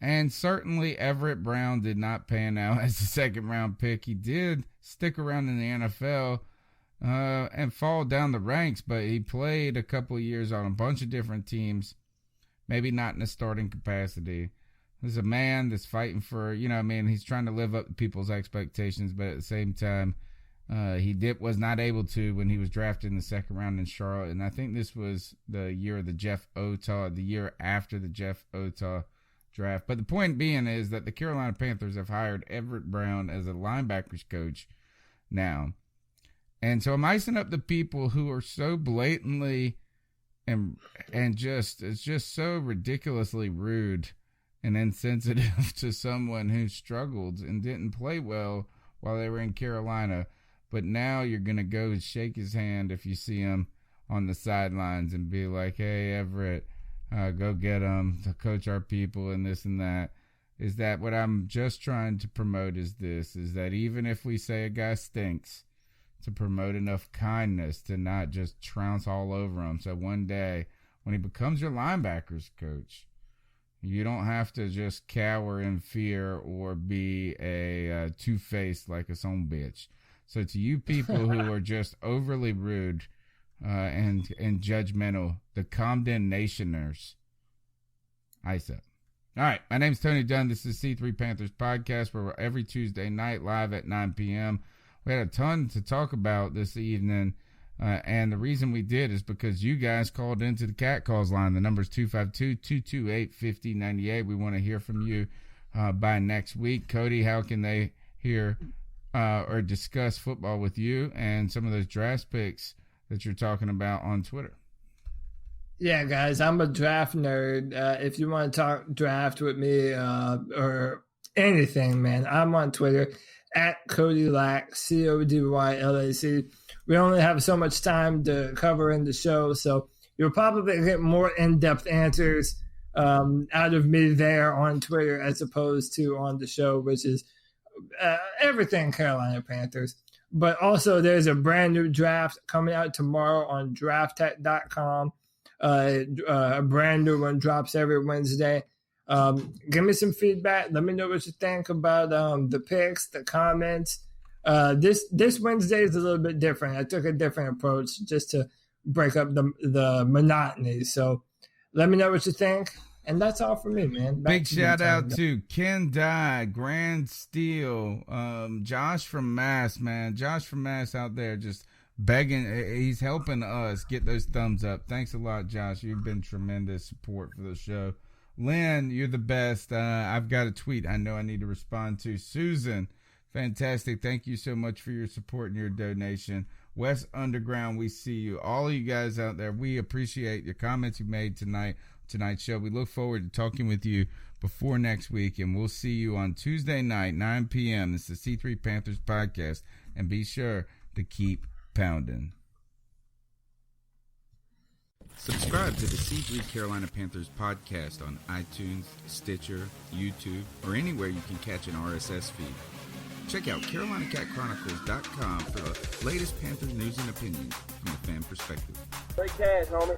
Speaker 3: And certainly Everett Brown did not pan out as a second-round pick. He did stick around in the NFL and fall down the ranks, but he played a couple of years on a bunch of different teams, maybe not in a starting capacity. There's a man that's fighting for, he's trying to live up to people's expectations, but at the same time, he was not able to when he was drafted in the second round in Charlotte. And I think this was the year of the Jeff Otah, the year after the Jeff Otah draft. But the point being is that the Carolina Panthers have hired Everett Brown as a linebackers coach now. And so I'm icing up the people who are so blatantly and it's just so ridiculously rude and insensitive to someone who struggled and didn't play well while they were in Carolina. But now you're going to go and shake his hand if you see him on the sidelines and be like, hey, Everett, go get him to coach our people and this and that. Is that what I'm just trying to promote is that even if we say a guy stinks, to promote enough kindness to not just trounce all over him. So one day when he becomes your linebackers coach, you don't have to just cower in fear or be a two-faced like a son bitch. So to you people who are just overly rude and judgmental, the condemnationers, ice up. All right, my name's Tony Dunn. This is C3 Panthers Podcast, where we're every Tuesday night live at 9 p.m. We had a ton to talk about this evening. And the reason we did is because you guys called into the Cat Calls line. The number is 252-228-5098. We want to hear from you by next week. Cody, how can they hear or discuss football with you and some of those draft picks that you're talking about on Twitter?
Speaker 4: Yeah, guys, I'm a draft nerd. If you want to talk draft with me or anything, man, I'm on Twitter at Cody Lack, CODYLAC. We only have so much time to cover in the show, so you'll probably get more in-depth answers out of me there on Twitter as opposed to on the show, which is everything Carolina Panthers. But also, there's a brand new draft coming out tomorrow on drafttech.com. A brand new one drops every Wednesday. Give me some feedback. Let me know what you think about the picks, the comments. This Wednesday is a little bit different. I took a different approach just to break up the monotony. So let me know what you think. And that's all for me, man.
Speaker 3: Big shout out to Ken Dye, Grand Steel, Josh from Mass, man. Josh from Mass out there just begging. He's helping us get those thumbs up. Thanks a lot, Josh. You've been tremendous support for the show. Lynn, you're the best. I've got a tweet I know I need to respond to. Susan, fantastic. Thank you so much for your support and your donation. West Underground, we see you. All of you guys out there, we appreciate your comments you made tonight's show. We look forward to talking with you before next week, and we'll see you on Tuesday night, 9 p.m. This is the C3 Panthers Podcast, and be sure to keep pounding. Subscribe to the C3 Carolina Panthers podcast on iTunes, Stitcher, YouTube, or anywhere you can catch an RSS feed. Check out CarolinaCatChronicles.com for the latest Panthers news and opinions from the fan perspective.
Speaker 19: Great cash, homie.